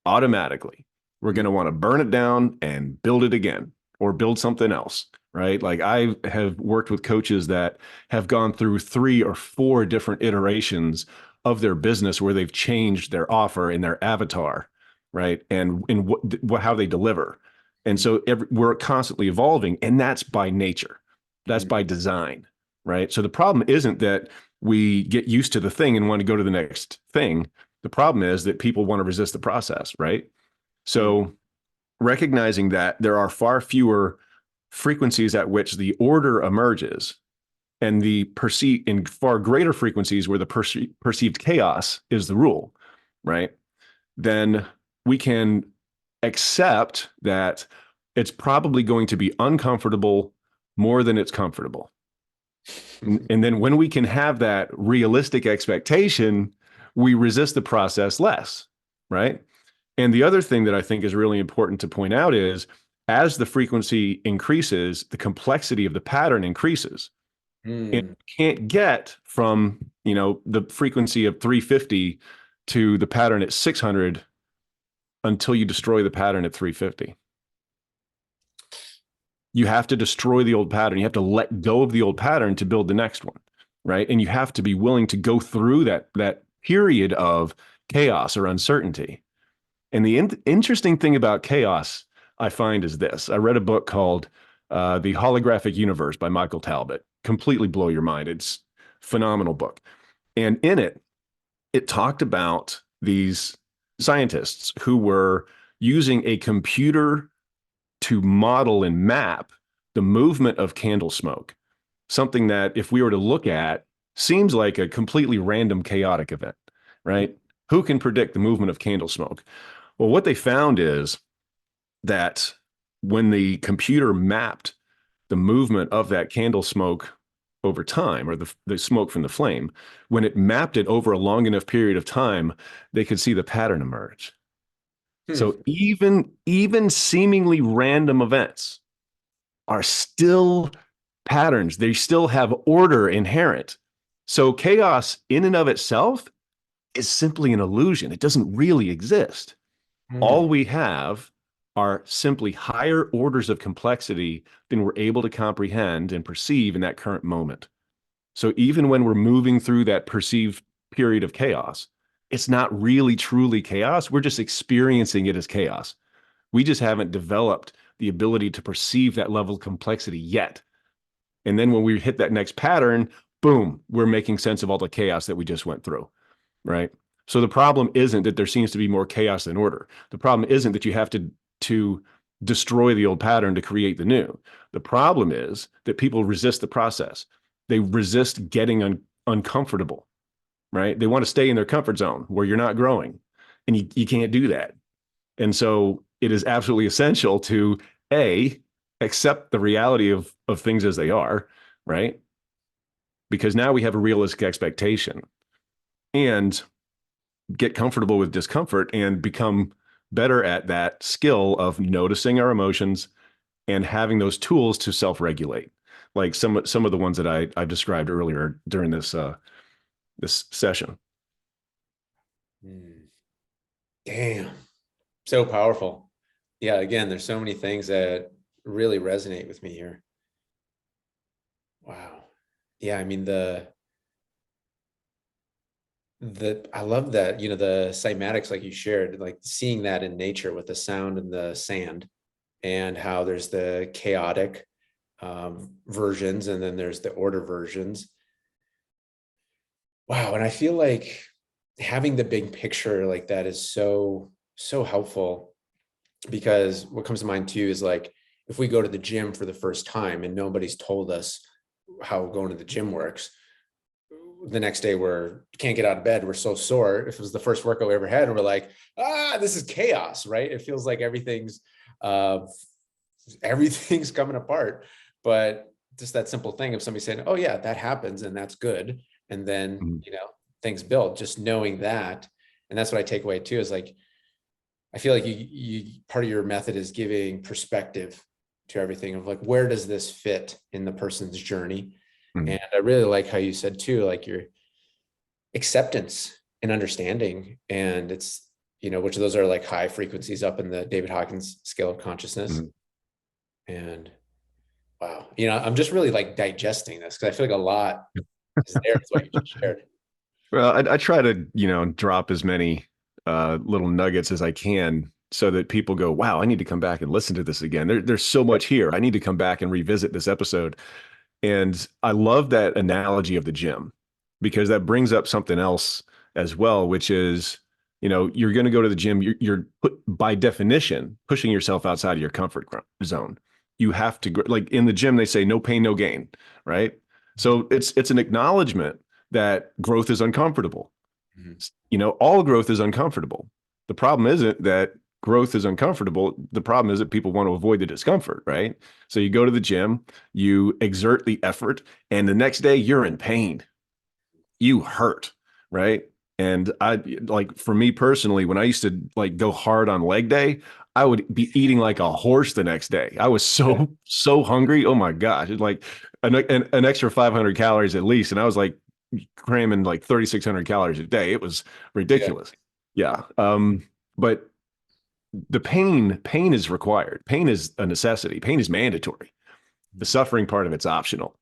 automatically. We're going to want to burn it down and build it again, or build something else, right? Like, I have worked with coaches that have gone through 3 or 4 different iterations of their business where they've changed their offer and their avatar, right? And in how they deliver. And so we're constantly evolving, and that's by nature. That's by design, right? So the problem isn't that we get used to the thing and want to go to the next thing. The problem is that people want to resist the process, right? So recognizing that there are far fewer frequencies at which the order emerges, and in far greater frequencies where the perceived chaos is the rule, right? Then we can accept that it's probably going to be uncomfortable more than it's comfortable. And then when we can have that realistic expectation, we resist the process less, right? And the other thing that I think is really important to point out is, as the frequency increases, the complexity of the pattern increases. And you can't get from, the frequency of 350 to the pattern at 600 until you destroy the pattern at 350. You have to destroy the old pattern. You have to let go of the old pattern to build the next one, right? And you have to be willing to go through that period of chaos or uncertainty. And the interesting thing about chaos, I find, is this. I read a book called The Holographic Universe by Michael Talbot. Completely blow your mind. It's a phenomenal book. And in it talked about these scientists who were using a computer to model and map the movement of candle smoke, something that, if we were to look at, seems like a completely random, chaotic event, right? Who can predict the movement of candle smoke? Well, what they found is that when the computer mapped the movement of that candle smoke over time, or the smoke from the flame, when it mapped it over a long enough period of time, they could see the pattern emerge. So even seemingly random events are still patterns. They still have order inherent. So chaos in and of itself is simply an illusion. It doesn't really exist. All we have are simply higher orders of complexity than we're able to comprehend and perceive in that current moment. So even when we're moving through that perceived period of chaos, it's not really truly chaos. We're just experiencing it as chaos. We just haven't developed the ability to perceive that level of complexity yet. And then when we hit that next pattern, boom, we're making sense of all the chaos that we just went through, right? So the problem isn't that there seems to be more chaos than order. The problem isn't that you have to destroy the old pattern to create the new. The problem is that people resist the process. They resist getting uncomfortable, right? They want to stay in their comfort zone where you're not growing. And you can't do that. And so it is absolutely essential to accept the reality of things as they are, right? Because now we have a realistic expectation, and get comfortable with discomfort and become better at that skill of noticing our emotions and having those tools to self-regulate, like some of the ones that I described earlier during this session. Damn, so powerful. Yeah, again, there's so many things that really resonate with me here. Wow. Yeah, I mean I love that, the cymatics like you shared, like seeing that in nature with the sound and the sand, and how there's the chaotic versions and then there's the order versions. Wow. And I feel like having the big picture like that is so helpful, because what comes to mind too is like, if we go to the gym for the first time and nobody's told us how going to the gym works, the next day can't get out of bed. We're so sore. If it was the first workout we ever had, and we're like, this is chaos, right? It feels like everything's coming apart. But just that simple thing of somebody saying, oh yeah, that happens and that's good. And then, things build, just knowing that. And that's what I take away too, is like, I feel like you part of your method is giving perspective to everything of like, where does this fit in the person's journey? Mm-hmm. And I really like how you said too, like your acceptance and understanding. And it's, which of those are like high frequencies up in the David Hawkins scale of consciousness. Mm-hmm. And wow, I'm just really like digesting this, because I feel like a lot is there. It's what you just shared. Well, I try to, drop as many little nuggets as I can, so that people go, wow, I need to come back and listen to this again. There's so much here. I need to come back and revisit this episode. And I love that analogy of the gym, because that brings up something else as well, which is, you're going to go to the gym. You're by definition, pushing yourself outside of your comfort zone. You have to, like in the gym, they say no pain, no gain, right? So it's an acknowledgement that growth is uncomfortable. Mm-hmm. All growth is uncomfortable. The problem isn't that growth is uncomfortable. The problem is that people want to avoid the discomfort, right? So you go to the gym, you exert the effort, and the next day you're in pain. You hurt, right? And for me personally, when I used to like go hard on leg day, I would be eating like a horse the next day. I was so hungry. Oh my gosh. It's like an extra 500 calories at least. And I was like cramming like 3,600 calories a day. It was ridiculous. Yeah. But the pain is required. Pain is a necessity. Pain is mandatory. The suffering part of it's optional,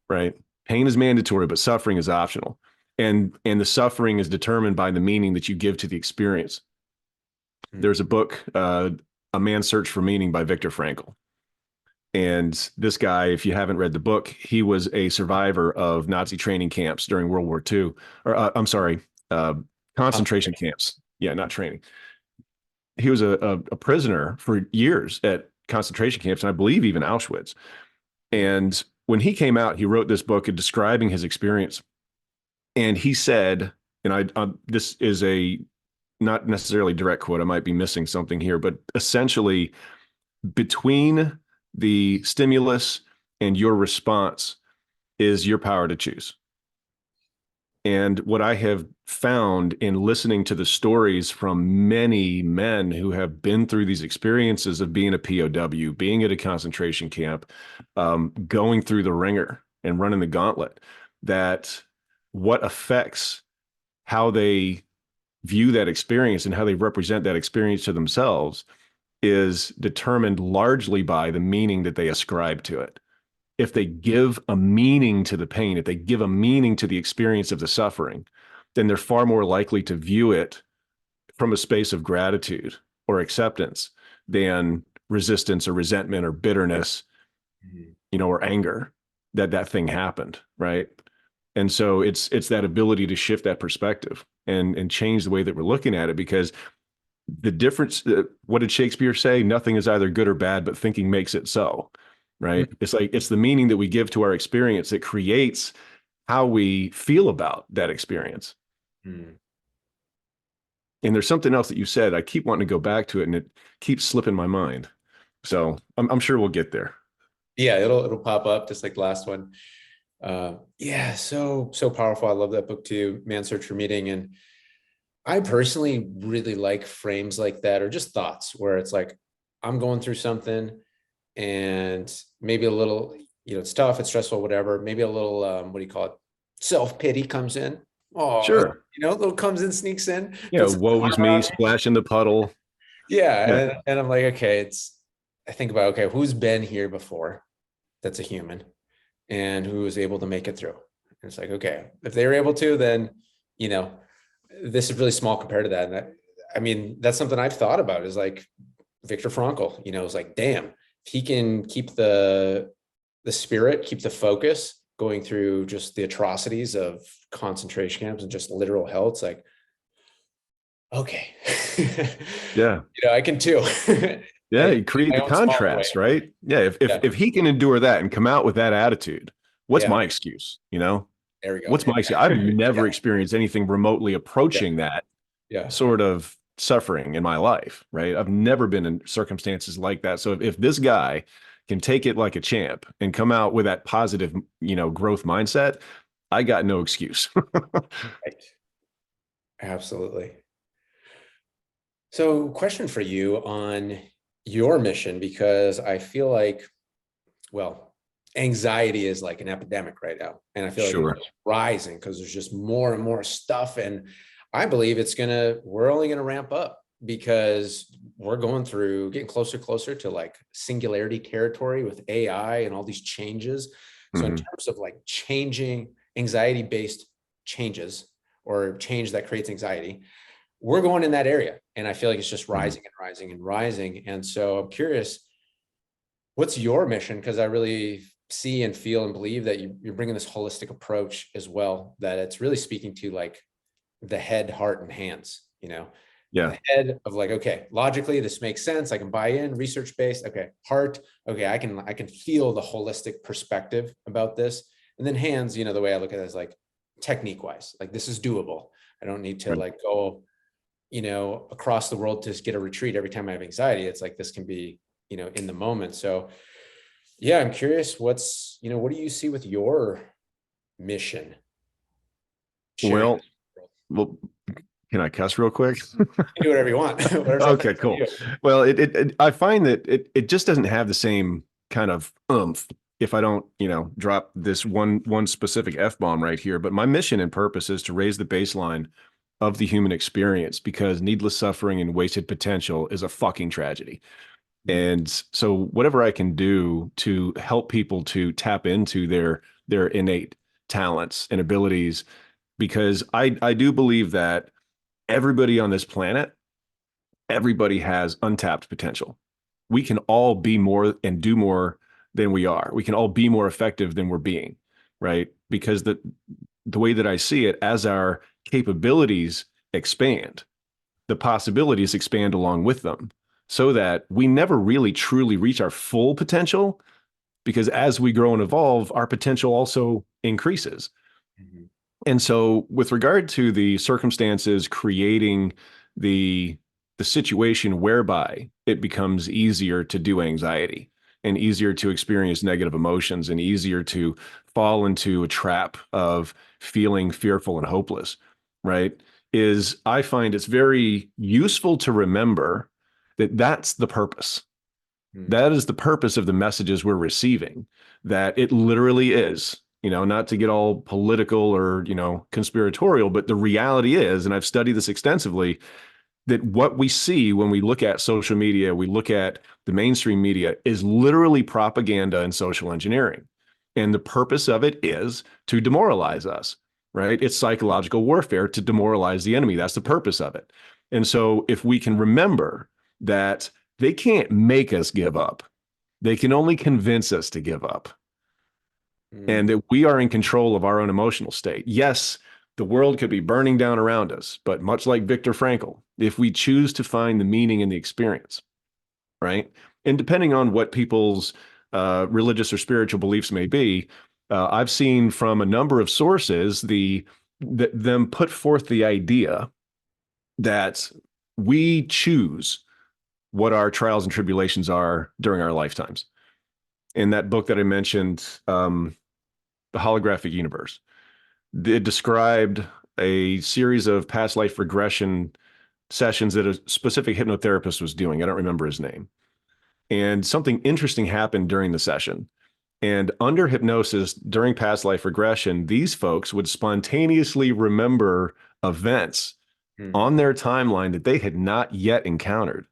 right? Pain is mandatory, but suffering is optional. And the suffering is determined by the meaning that you give to the experience. There's a book, A Man's Search for Meaning by Viktor Frankl. And this guy, if you haven't read the book, he was a survivor of Nazi training camps during World War II, or I'm sorry, concentration camps. Yeah, not training. He was a prisoner for years at concentration camps, and I believe even Auschwitz. And when he came out, he wrote this book describing his experience. And he said, and this is a not necessarily direct quote, I might be missing something here, but essentially between the stimulus and your response is your power to choose. And what I have found in listening to the stories from many men who have been through these experiences of being a POW, being at a concentration camp, going through the ringer and running the gauntlet, that what affects how they view that experience and how they represent that experience to themselves is determined largely by the meaning that they ascribe to it. If they give a meaning to the pain, if they give a meaning to the experience of the suffering, then they're far more likely to view it from a space of gratitude or acceptance than resistance or resentment or bitterness, or anger that thing happened, right? And so it's that ability to shift that perspective and change the way that we're looking at it, because the difference, what did Shakespeare say? Nothing is either good or bad, but thinking makes it so, right? It's like, it's the meaning that we give to our experience that creates how we feel about that experience. And there's something else that you said. I keep wanting to go back to it, and it keeps slipping my mind. So I'm sure we'll get there. Yeah, it'll pop up just like the last one. Yeah, so powerful. I love that book too, Man's Search for Meaning. And I personally really like frames like that, or just thoughts where it's like, I'm going through something and maybe a little, it's tough, it's stressful, whatever. Maybe a little, what do you call it? Self-pity comes in. Oh, Sure. little comes in, sneaks in, Yeah, puts woe is me, splash in the puddle. yeah. Yeah. And I'm like, okay, I think about, okay, who's been here before that's a human and who was able to make it through? And it's like, okay, if they were able to, then, you know, this is really small compared to that. And I mean, that's something I've thought about is like Viktor Frankl, it's like, damn, if he can keep the spirit, keep the focus going through just the atrocities of concentration camps and just literal hell, it's like, okay, Yeah. I can too. Yeah, In you create my the own small way. contrast, right? Yeah, if Yeah. if he can endure that and come out with that attitude, what's Yeah. my excuse? You know, There we go. what's my excuse? I've never Yeah. experienced anything remotely Yeah. approaching that Yeah. sort of suffering in my life, right? I've never been in circumstances like that. So if this guy can take it like a champ and come out with that positive, growth mindset, I got no excuse. Right. Absolutely. So, question for you on your mission, because I feel like, well, anxiety is like an epidemic right now. And I feel like Sure. it's rising because there's just more and more stuff. And I believe we're only going to ramp up because we're getting closer to like singularity territory with AI and all these changes. So, in Mhm. terms of like changing anxiety based changes or change that creates anxiety, we're going in that area. And I feel like it's just Mhm. rising and rising and rising. And so I'm curious, what's your mission? Because I really see and feel and believe that you're bringing this holistic approach as well, that it's really speaking to like the head, heart, and hands, Yeah. the head of like, okay, logically, this makes sense. I can buy in, research based. Okay. Heart. Okay. I can feel the holistic perspective about this. And then hands, the way I look at it is like technique wise, like this is doable. I don't need to Right. like go, across the world to just get a retreat every time I have anxiety. It's like, this can be, in the moment. So yeah, I'm curious, what do you see with your mission? Sharing. Well, well, can I cuss real quick? Do whatever you want. Whatever's Okay, authentic to cool. you. Well, I find that it just doesn't have the same kind of oomph if I don't, drop this one specific F-bomb right here. But my mission and purpose is to raise the baseline of the human experience because needless suffering and wasted potential is a fucking tragedy. And so whatever I can do to help people to tap into their innate talents and abilities, because I do believe that everybody on this planet, everybody has untapped potential. We can all be more and do more than we are. We can all be more effective than we're being, right? Because the way that I see it, as our capabilities expand, the possibilities expand along with them, so that we never really truly reach our full potential. Because as we grow and evolve, our potential also increases. Mhm. And so, with regard to the circumstances creating the the situation whereby it becomes easier to do anxiety and easier to experience negative emotions and easier to fall into a trap of feeling fearful and hopeless, right? Is I find it's very useful to remember that that's the purpose. Mhm. That is the purpose of the messages we're receiving, that it literally is, not to get all political or, conspiratorial, but the reality is, and I've studied this extensively, that what we see when we look at social media, we look at the mainstream media, is literally propaganda and social engineering. And the purpose of it is to demoralize us, right? It's psychological warfare to demoralize the enemy. That's the purpose of it. And so if we can remember that they can't make us give up, they can only convince us to give up, and Mhm. that we are in control of our own emotional state. Yes, the world could be burning down around us, but much like Viktor Frankl, if we choose to find the meaning in the experience, right? And depending on what people's religious or spiritual beliefs may be, I've seen from a number of sources them put forth the idea that we choose what our trials and tribulations are during our lifetimes. In that book that I mentioned, The Holographic Universe, it described a series of past life regression sessions that a specific hypnotherapist was doing. I don't remember his name. And something interesting happened during the session. And under hypnosis, during past life regression, these folks would spontaneously remember events Hmm. on their timeline that they had not yet encountered,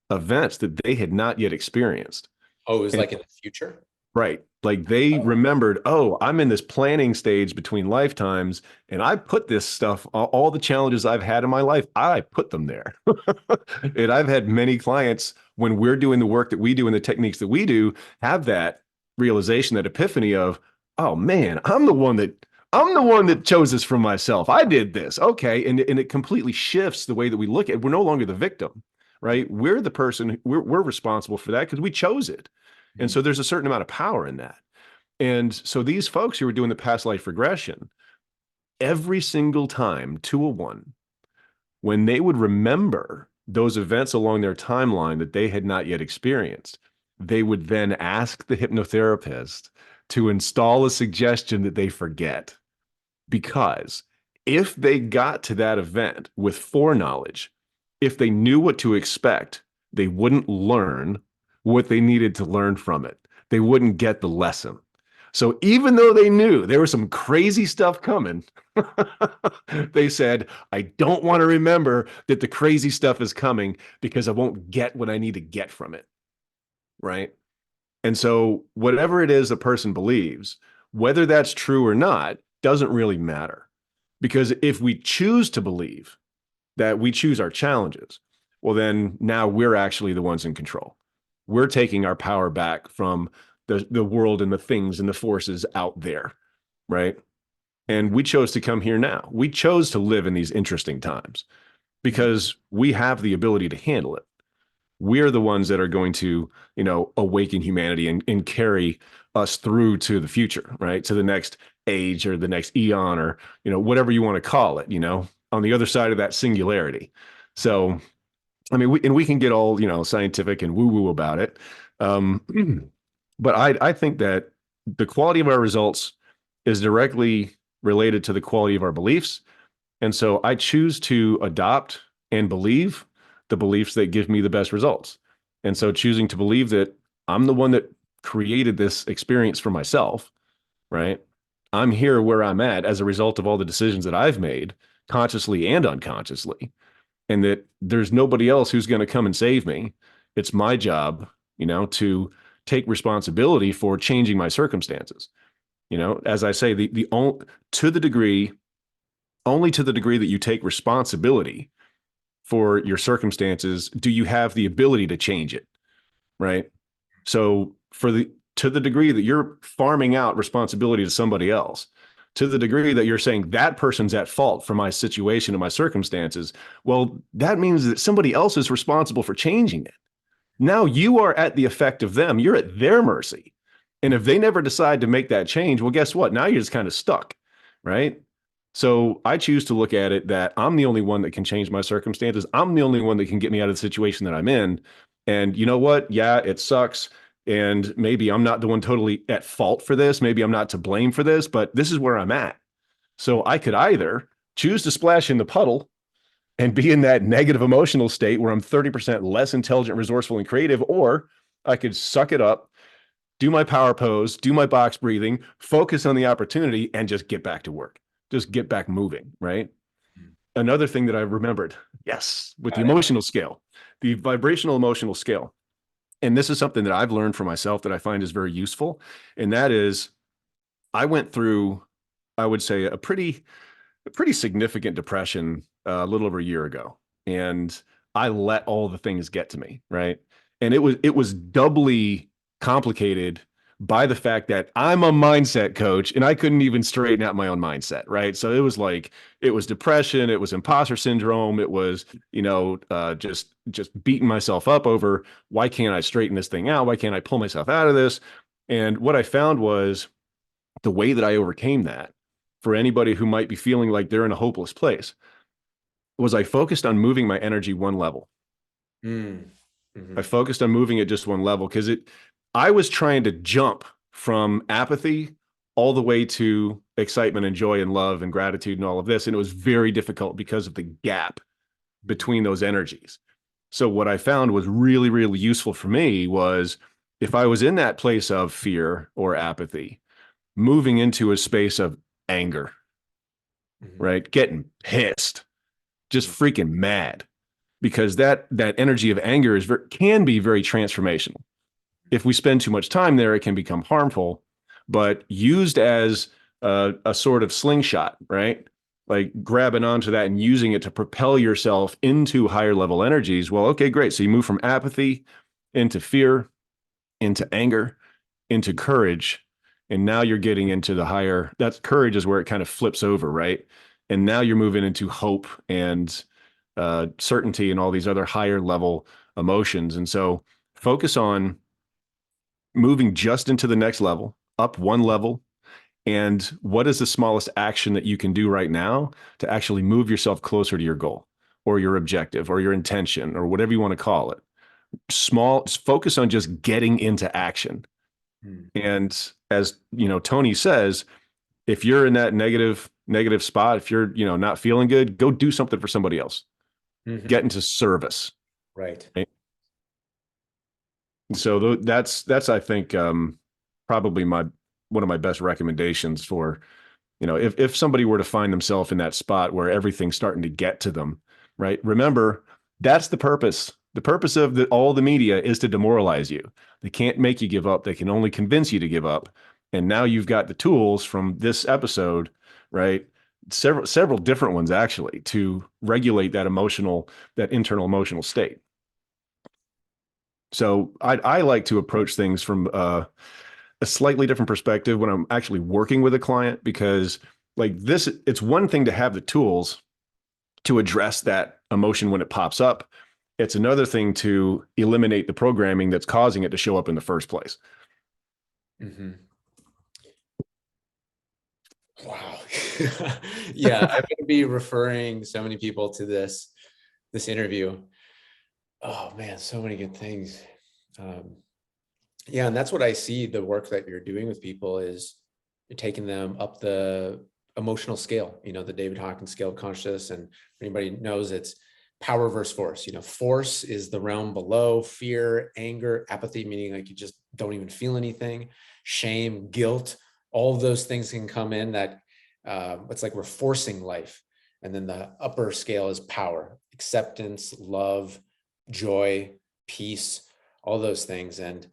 events that they had not yet experienced. Oh, it was And like in the future? right. Like they Oh. remembered, oh, I'm in this planning stage between lifetimes, and I put this stuff, all the challenges I've had in my life, I put them there. And I've had many clients when we're doing the work that we do and the techniques that we do have that realization, that epiphany of, oh man, I'm the one that chose this for myself. I did this. Okay. And it completely shifts the way that we look at it. We're no longer the victim, right? We're the person, we're responsible for that because we chose it. And Hmm. so there's a certain amount of power in that. And so these folks who were doing the past life regression, every single time, 201, when they would remember those events along their timeline that they had not yet experienced, they would then ask the hypnotherapist to install a suggestion that they forget. Because if they got to that event with foreknowledge, if they knew what to expect, they wouldn't learn what they needed to learn from it. They wouldn't get the lesson. So even though they knew there was some crazy stuff coming, they said, I don't want to remember that the crazy stuff is coming because I won't get what I need to get from it. Right. And so, whatever it is a person believes, whether that's true or not, doesn't really matter. Because if we choose to believe that we choose our challenges, well, then now we're actually the ones in control. We're taking our power back from the world and the things and the forces out there. Right. And we chose to come here now. We chose to live in these interesting times Hmm. because we have the ability to handle it. We're the ones that are going to, awaken humanity and carry us through to the future, right? To the next age or the next eon or, whatever you want to call it, on the other side of that singularity. So, I mean, we can get all, scientific and woo woo about it. Um, but I think that the quality of our results is directly related to the quality of our beliefs. And so I choose to adopt and believe the beliefs that give me the best results. And so choosing to believe that I'm the one that created this experience for myself, right? I'm here where I'm at as a result of all the decisions that I've made, consciously and unconsciously, and that there's nobody else who's going to come and save me. It's my job, to take responsibility for changing my circumstances. As I say, the to the degree only to the degree that you take responsibility for your circumstances do you have the ability to change it, right? So to the degree that you're farming out responsibility to somebody else, to the degree that you're saying that person's at fault for my situation and my circumstances, well, that means that somebody else is responsible for changing it. Now you are at the effect of them. You're at their mercy. And if they never decide to make that change, well, guess what? Now you're just kind of stuck, right? So I choose to look at it that I'm the only one that can change my circumstances. I'm the only one that can get me out of the situation that I'm in. And you know what? Yeah, it sucks. And maybe I'm not the one totally at fault for this. Maybe I'm not to blame for this, but this is where I'm at. So I could either choose to splash in the puddle and be in that negative emotional state where I'm 30% less intelligent, resourceful, and creative, or I could suck it up, do my power pose, do my box breathing, focus on the opportunity, and just get back to work. Just get back moving, right? Another thing that I remembered, yes, with the Got it. emotional scale, the vibrational emotional scale. And this is something that I've learned for myself that I find is very useful. And that is, I went through, I would say, a pretty significant depression a little over a year ago, and I let all the things get to me, right? And it was doubly complicated by the fact that I'm a mindset coach and I couldn't even straighten out my own mindset, right? So it was like it was depression, it was imposter syndrome, it was just beating myself up over why can't I straighten this thing out? Why can't I pull myself out of this? And what I found was the way that I overcame that for anybody who might be feeling like they're in a hopeless place was I focused on moving my energy one level. Mm. I Mhm. focused on moving it just one level because I was trying to jump from apathy all the way to excitement and joy and love and gratitude and all of this. And it was very difficult because of the gap between those energies. So what I found was really, really useful for me was if I was in that place of fear or apathy, moving into a space of anger, Mhm. right? Getting pissed, just Mhm. freaking mad, because that energy of anger can be very transformational. If we spend too much time there, it can become harmful, but used as a sort of slingshot, right? Like grabbing onto that and using it to propel yourself into higher level energies. Well, okay, great. So you move from apathy into fear, into anger, into courage. And now you're getting into the higher, that's courage is where it kind of flips over, right? And now you're moving into hope and certainty and all these other higher level emotions. And so focus on moving just into the next level, up one level. And what is the smallest action that you can do right now to actually move yourself closer to your goal or your objective or your intention or whatever you want to call it? Small, focus on just getting into action. Mhm. And as you know, Tony says, if you're in that negative spot, if you're, not feeling good, go do something for somebody else. Get Mhm. into service. Right. Right? So that's I think probably my one of my best recommendations for, if somebody were to find themselves in that spot where everything's starting to get to them, right? Remember, that's the purpose. The purpose of all the media is to demoralize you. They can't make you give up. They can only convince you to give up. And now you've got the tools from this episode, right? Several different ones actually to regulate that internal emotional state. So I like to approach things from a slightly different perspective when I'm actually working with a client because like this, it's one thing to have the tools to address that emotion when it pops up. It's another thing to eliminate the programming that's causing it to show up in the first place. Mhm. Wow. Yeah, I'm going to be referring so many people to this interview. Oh man, so many good things. Um, yeah, and that's what I see the work that you're doing with people is you're taking them up the emotional scale, the David Hawkins scale of consciousness. And anybody knows it's power versus force. Force is the realm below fear, anger, apathy, meaning like you just don't even feel anything, shame, guilt, all of those things can come in that it's like we're forcing life. And then the upper scale is power, acceptance, love, joy, peace, all those things. And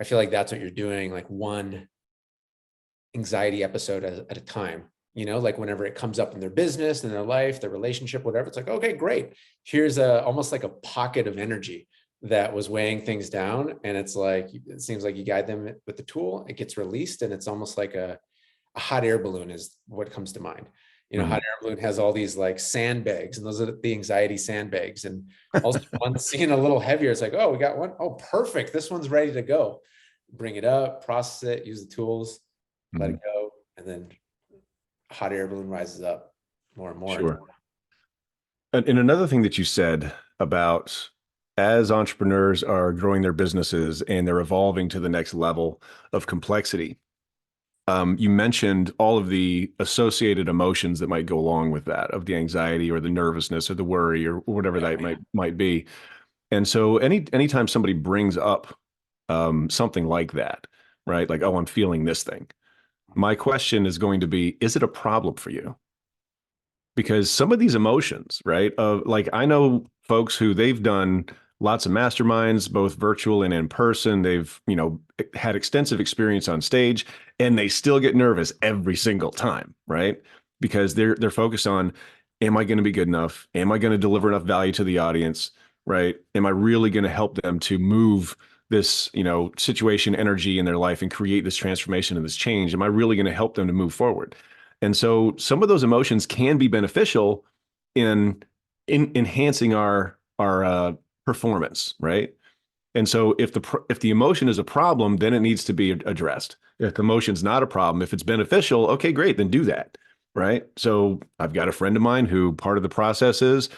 I feel like that's what you're doing, like one anxiety episode at a time, like whenever it comes up in their business, in their life, their relationship, whatever, it's like, okay, great. Here's almost like a pocket of energy that was weighing things down. And it's like, it seems like you guide them with the tool, it gets released. And it's almost like a hot air balloon is what comes to mind. Hot Mhm. air balloon has all these like sandbags, and those are the anxiety sandbags. And also one seeing a little heavier, it's like, oh, we got one. Oh, perfect. This one's ready to go. Bring it up, process it, use the tools, let it Mhm. go. And then hot air balloon rises up more and more. Sure. And another thing that you said about as entrepreneurs are growing their businesses and they're evolving to the next level of complexity, you mentioned all of the associated emotions that might go along with that, of the anxiety or the nervousness or the worry or whatever Oh that yeah. might be. And so anytime somebody brings up something like that, right? Like, oh, I'm feeling this thing. My question is going to be, is it a problem for you? Because some of these emotions, right? Like I know folks who they've done lots of masterminds, both virtual and in person. They've, had extensive experience on stage and they still get nervous every single time, right? Because they're focused on, am I going to be good enough? Am I going to deliver enough value to the audience? Right? Am I really going to help them to move this, situation, energy in their life and create this transformation and this change? Am I really going to help them to move forward? And so some of those emotions can be beneficial in enhancing our performance, right? And so if the emotion is a problem, then it needs to be addressed. If the emotion's not a problem, if it's beneficial, okay, great, then do that. right? So I've got a friend of mine who part of the process is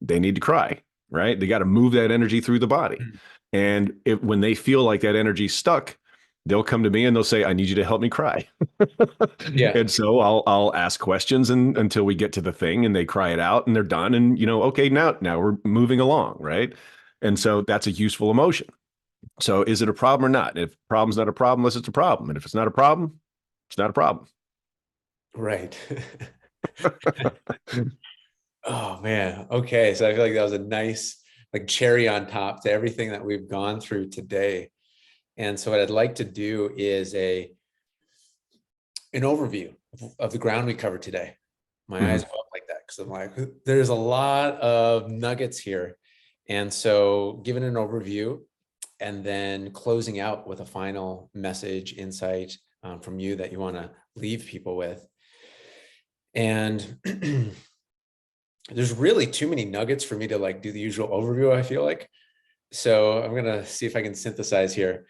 they need to cry, right? They got to move that energy through the body. And when they feel like that energy's stuck, they'll come to me and they'll say, I need you to help me cry. Yeah. And so I'll ask questions and until we get to the thing and they cry it out and they're done. And okay, now we're moving along, right? And so that's a useful emotion. So is it a problem or not? If problem's not a problem, unless it's a problem. And if it's not a problem, it's not a problem. Right. Oh man. Okay. So I feel like that was a nice like cherry on top to everything that we've gone through today. And so what I'd like to do is an overview of the ground we covered today. My eyes Mhm. go up like that because I'm like, there's a lot of nuggets here. And so giving an overview and then closing out with a final message, insight from you that you want to leave people with. And there's really too many nuggets for me to like do the usual overview, I feel like. So I'm going to see if I can synthesize here.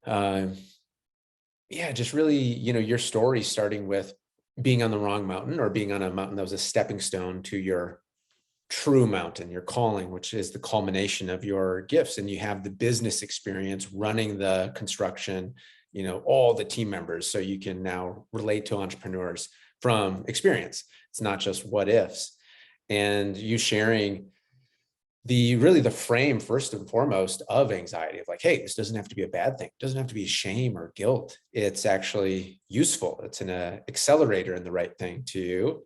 Yeah, just really, your story starting with being on the wrong mountain or being on a mountain that was a stepping stone to your true mountain, your calling, which is the culmination of your gifts. And you have the business experience running the construction, all the team members. So you can now relate to entrepreneurs from experience. It's not just what ifs. And you sharing the frame first and foremost of anxiety of like, hey, this doesn't have to be a bad thing. It doesn't have to be shame or guilt. It's actually useful. It's an accelerator in the right thing to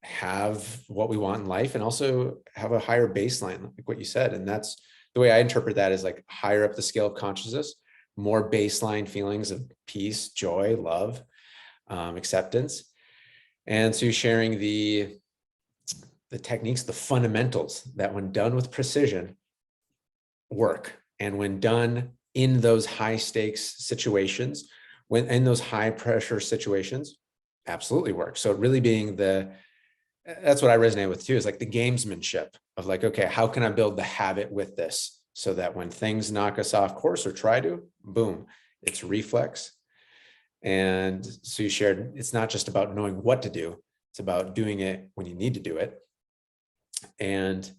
have what we want in life and also have a higher baseline, like what you said. And that's the way I interpret that is like higher up the scale of consciousness, more baseline feelings of peace, joy, love, acceptance. And so sharing the techniques, the fundamentals that when done with precision work. And when done in those high stakes situations, when in those high pressure situations, absolutely work. So really being that's what I resonate with too, is like the gamesmanship of like, okay, how can I build the habit with this so that when things knock us off course or try to, boom, it's reflex. And so you shared, it's not just about knowing what to do, it's about doing it when you need to do it. And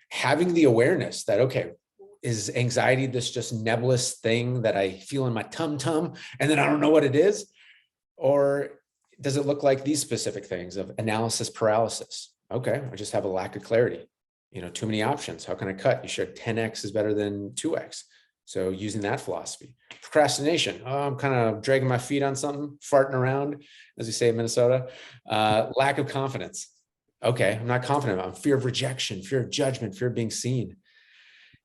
having the awareness that, okay, is anxiety this just nebulous thing that I feel in my tum-tum and then I don't know what it is? Or does it look like these specific things of analysis paralysis? Okay, I just have a lack of clarity. Too many options. How can I cut? You shared 10x is better than 2x. So using that philosophy. Procrastination. Oh, I'm kind of dragging my feet on something, farting around, as we say in Minnesota. Lack of confidence. Okay, I'm not confident. I'm fear of rejection, fear of judgment, fear of being seen.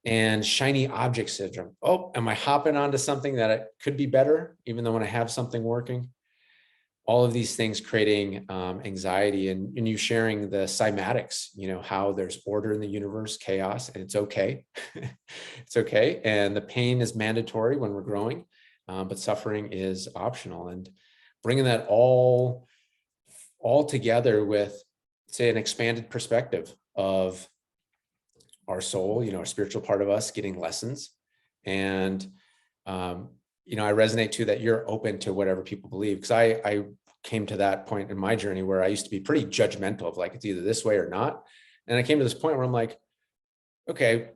And shiny object syndrome. Oh, am I hopping onto something that it could be better, even though when I have something working? All of these things creating anxiety and you sharing the cymatics, how there's order in the universe, chaos, and it's okay. It's okay. And the pain is mandatory when we're growing, but suffering is optional. And bringing that all together with, say, an expanded perspective of our soul, our spiritual part of us getting lessons. And I resonate too that you're open to whatever people believe, because I came to that point in my journey where I used to be pretty judgmental of like, it's either this way or not. And I came to this point where I'm like, okay,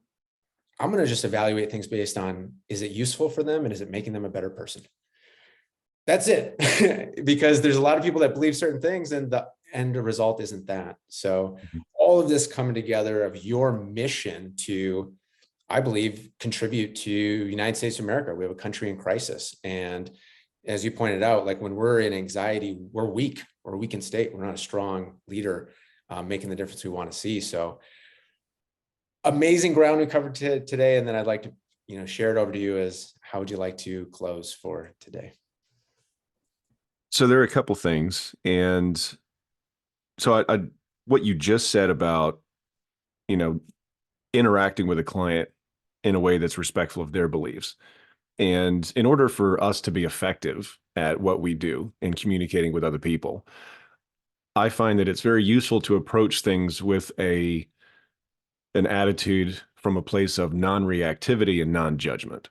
I'm going to just evaluate things based on, is it useful for them? And is it making them a better person? That's it. Because there's a lot of people that believe certain things and the end result isn't that. So all of this coming together of your mission to, I believe, contribute to United States of America. We have a country in crisis. And as you pointed out, like when we're in anxiety, we're weak in state. We're not a strong leader making the difference we want to see. So amazing ground we covered today. And then I'd like to, share it over to you as how would you like to close for today? So there are a couple things. And so what you just said about, interacting with a client in a way that's respectful of their beliefs. And in order for us to be effective at what we do in communicating with other people, I find that it's very useful to approach things with an attitude from a place of non-reactivity and non-judgment.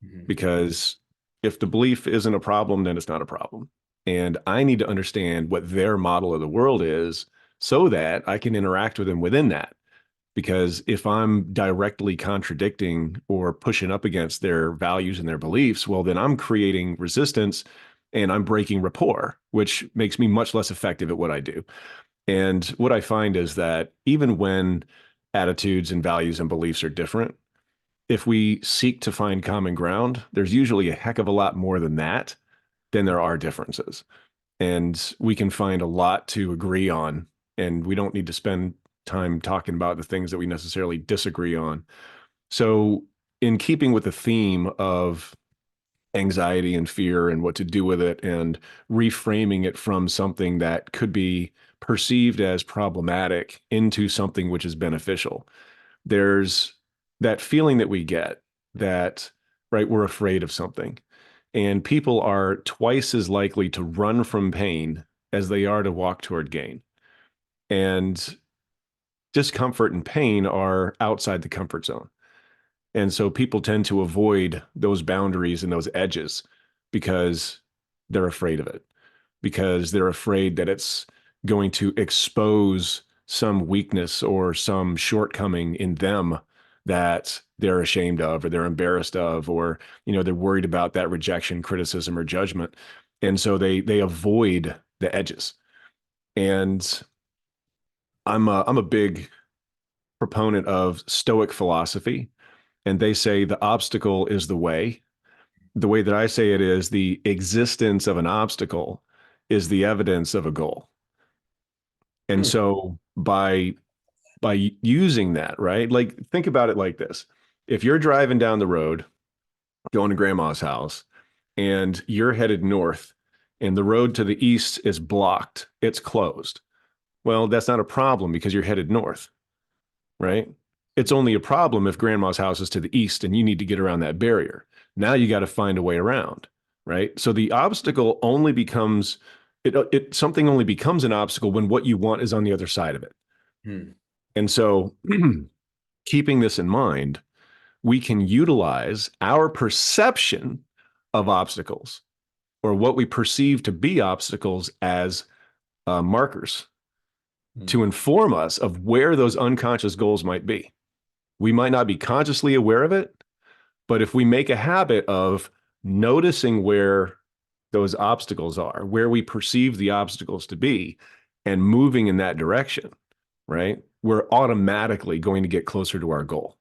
Mm-hmm. Because if the belief isn't a problem, then it's not a problem. And I need to understand what their model of the world is so that I can interact with them within that. Because if I'm directly contradicting or pushing up against their values and their beliefs, well, then I'm creating resistance and I'm breaking rapport, which makes me much less effective at what I do. And what I find is that even when attitudes and values and beliefs are different, if we seek to find common ground, there's usually a heck of a lot more than that than there are differences. And we can find a lot to agree on. And we don't need to spend time talking about the things that we necessarily disagree on. So, in keeping with the theme of anxiety and fear and what to do with it, and reframing it from something that could be perceived as problematic into something which is beneficial, there's that feeling that we get that, right, we're afraid of something. And people are twice as likely to run from pain as they are to walk toward gain. And discomfort and pain are outside the comfort zone. And so people tend to avoid those boundaries and those edges because they're afraid of it, because they're afraid that it's going to expose some weakness or some shortcoming in them that they're ashamed of or they're embarrassed of, or they're worried about that rejection, criticism, or judgment. And so they avoid the edges. And I'm a big proponent of Stoic philosophy, and they say the obstacle is the way. The way that I say it is the existence of an obstacle is the evidence of a goal. And Hmm. so by using that, right? Like think about it like this. If you're driving down the road going to grandma's house and you're headed north and the road to the east is blocked, it's closed. Well, that's not a problem because you're headed north, right? It's only a problem if grandma's house is to the east and you need to get around that barrier. Now you got to find a way around, right? So the obstacle only becomes something only becomes an obstacle when what you want is on the other side of it. Hmm. And so keeping this in mind, we can utilize our perception of obstacles or what we perceive to be obstacles as markers Hmm. to inform us of where those unconscious goals might be. We might not be consciously aware of it, but if we make a habit of noticing where those obstacles are, where we perceive the obstacles to be, and moving in that direction, right, we're automatically going to get closer to our goal.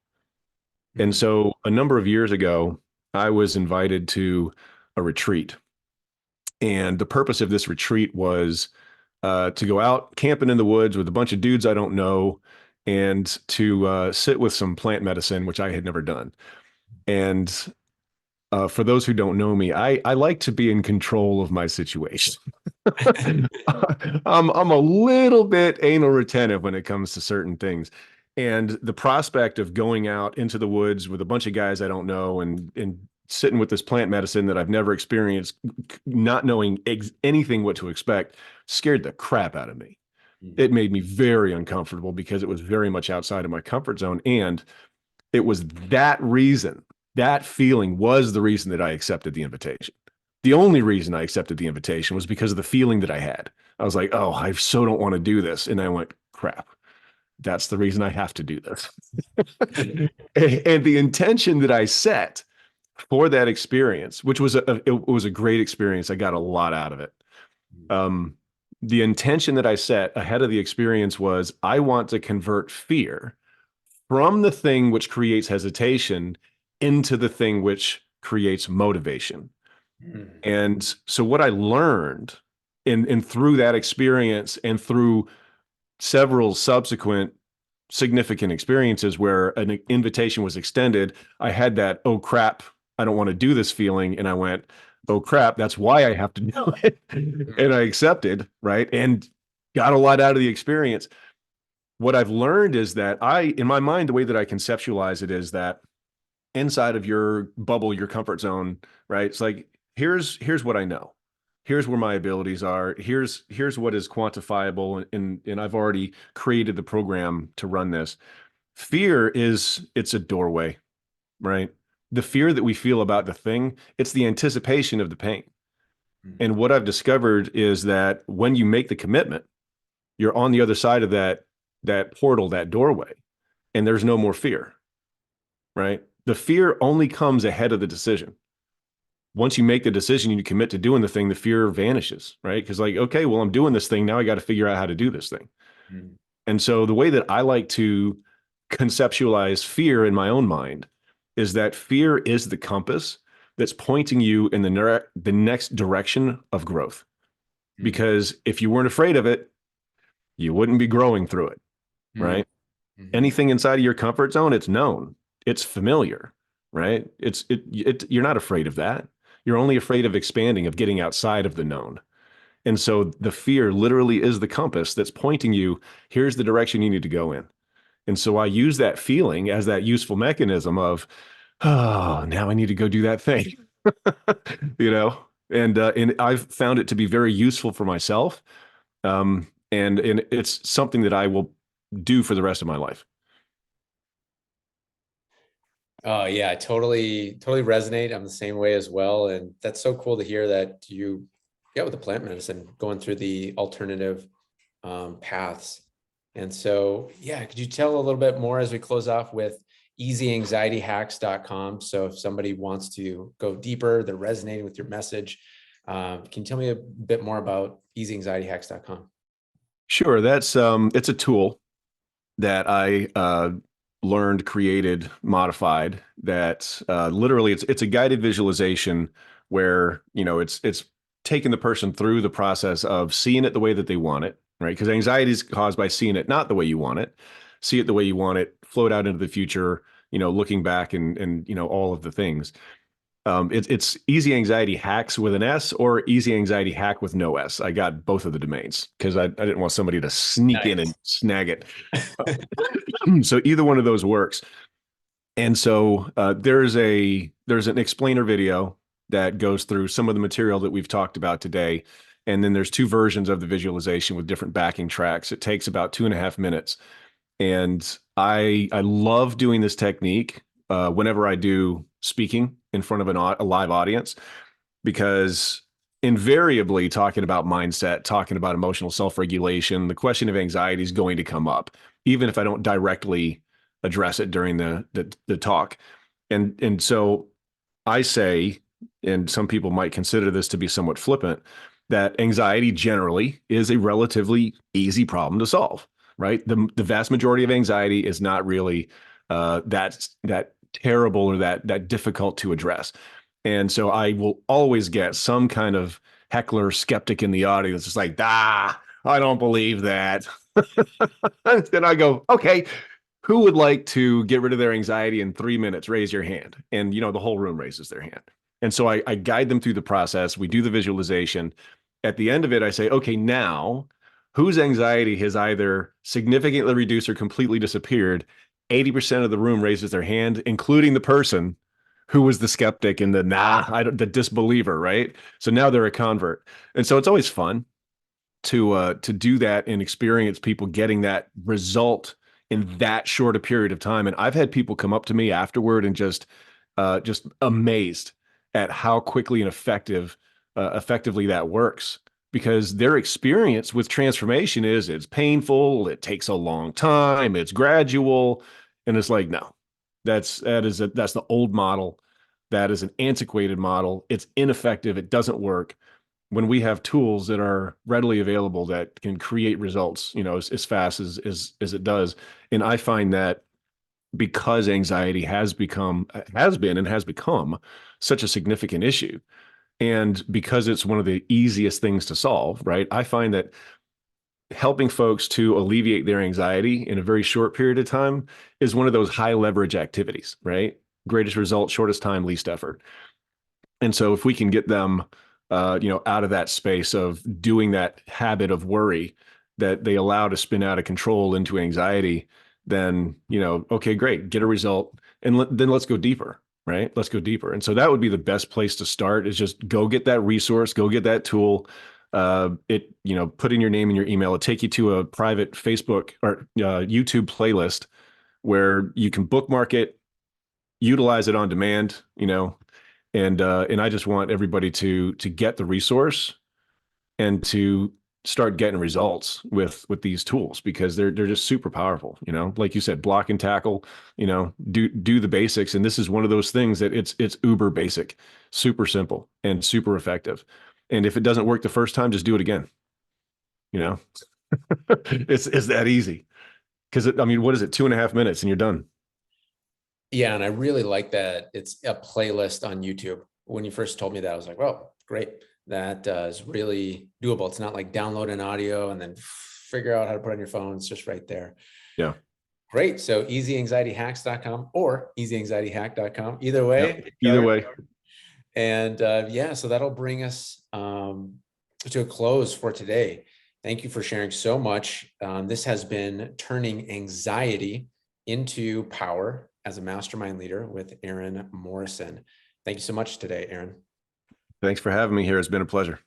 And Hmm. so a number of years ago, I was invited to a retreat. And the purpose of this retreat was to go out camping in the woods with a bunch of dudes I don't know and to sit with some plant medicine, which I had never done. And for those who don't know me, I like to be in control of my situation. I'm a little bit anal retentive when it comes to certain things. And the prospect of going out into the woods with a bunch of guys I don't know and sitting with this plant medicine that I've never experienced, not knowing anything what to expect, scared the crap out of me. Hmm. It made me very uncomfortable because it was very much outside of my comfort zone. And it was that reason, that feeling was the reason that I accepted the invitation. The only reason I accepted the invitation was because of the feeling that I had. I was like, oh, I so don't want to do this. And I went, crap, that's the reason I have to do this. And the intention that I set for that experience, which was it was a great experience. I got a lot out of it. Um, the intention that I set ahead of the experience was I want to convert fear from the thing which creates hesitation into the thing which creates motivation. Hmm. And so what I learned in through that experience and through several subsequent significant experiences where an invitation was extended, I had that, oh crap, I don't want to do this feeling. And I went, oh crap, that's why I have to do it. And I accepted, right? And got a lot out of the experience. What I've learned is that in my mind, the way that I conceptualize it is that inside of your bubble, your comfort zone, right? It's like, here's what I know. Here's where my abilities are. Here's what is quantifiable. And I've already created the program to run this. Fear it's a doorway, right? The fear that we feel about the thing, it's the anticipation of the pain. And what I've discovered is that when you make the commitment, you're on the other side of that portal, that doorway, and there's no more fear, right? The fear only comes ahead of the decision. Once you make the decision, you commit to doing the thing, the fear vanishes, right? Because like, okay, well, I'm doing this thing. Now I got to figure out how to do this thing. Mm. And so the way that I like to conceptualize fear in my own mind is that fear is the compass that's pointing you in the next direction of growth. Mm. Because if you weren't afraid of it, you wouldn't be growing through it, Mm. right? Mhm. Anything inside of your comfort zone, it's known, it's familiar, right? You're not afraid of that. You're only afraid of expanding, of getting outside of the known. And so the fear literally is the compass that's pointing you, here's the direction you need to go in. And so I use that feeling as that useful mechanism of, oh, now I need to go do that thing, you know? And I've found it to be very useful for myself. And it's something that I will do for the rest of my life. Oh yeah, totally resonate. I'm the same way as well. And that's so cool to hear that you get with the plant medicine, going through the alternative paths. And so, yeah, could you tell a little bit more as we close off with easyanxietyhacks.com? So if somebody wants to go deeper, they're resonating with your message. Can you tell me a bit more about easyanxietyhacks.com? Sure, that's it's a tool that I learned, created, modified. That literally, it's a guided visualization where it's taking the person through the process of seeing it the way that they want it, right? Because anxiety is caused by seeing it not the way you want it, see it the way you want it, float out into the future, looking back and all of the things. It's Easy Anxiety Hacks with an S or Easy Anxiety Hack with no S. I got both of the domains because I didn't want somebody to sneak in and Nice. snag it. So either one of those works. And so there's an explainer video that goes through some of the material that we've talked about today. And then there's two versions of the visualization with different backing tracks. It takes about 2.5 minutes. And I love doing this technique whenever I do speaking in front of a live audience, because invariably talking about mindset, talking about emotional self-regulation, the question of anxiety is going to come up, even if I don't directly address it during the talk. And so I say, and some people might consider this to be somewhat flippant, that anxiety generally is a relatively easy problem to solve, right? The vast majority of anxiety is not really that terrible or that difficult to address. And so I will always get some kind of heckler skeptic in the audience. It's like, I don't believe that. Then I go, okay, who would like to get rid of their anxiety in 3 minutes? Raise your hand. And, the whole room raises their hand. And so I guide them through the process. We do the visualization. At the end of it, I say, okay, now whose anxiety has either significantly reduced or completely disappeared? 80% of the room raises their hand, including the person who was the skeptic and the disbeliever, right? So now they're a convert. And so it's always fun to do that and experience people getting that result in that short a period of time. And I've had people come up to me afterward and just amazed at how quickly and effectively that works, because their experience with transformation is it's painful, it takes a long time, it's gradual, and it's like, no, that's the old model. That is an antiquated model. It's ineffective. It doesn't work. When we have tools that are readily available that can create results, as fast as it does. And I find that because anxiety has been and has become such a significant issue, and because it's one of the easiest things to solve, right? I find that helping folks to alleviate their anxiety in a very short period of time is one of those high leverage activities, right? Greatest result, shortest time, least effort. And so if we can get them, out of that space of doing that habit of worry that they allow to spin out of control into anxiety, then, okay, great, get a result. And then let's go deeper, right? Let's go deeper. And so that would be the best place to start, is just go get that resource, go get that tool. Put in your name and your email. It'll take you to a private Facebook or YouTube playlist where you can bookmark it, utilize it on demand, And I just want everybody to get the resource and to start getting results with these tools, because they're just super powerful. Like you said, block and tackle, do the basics. And this is one of those things that it's uber basic, super simple and super effective. And if it doesn't work the first time, just do it again. you know it's that easy. Because I mean, what is it, 2.5 minutes and you're done. Yeah, and I really like that it's a playlist on YouTube. When you first told me that, I was like, well, great. That is really doable. It's not like download an audio and then figure out how to put it on your phone. It's just right there. Yeah. Great. So easyanxietyhacks.com or easyanxietyhack.com. Either Yep. way. Either way. And yeah, so that'll bring us to a close for today. Thank you for sharing so much. This has been Turning Anxiety into Power as a Mastermind Leader with Aaron Morrison. Thank you so much today, Aaron. Thanks for having me here. It's been a pleasure.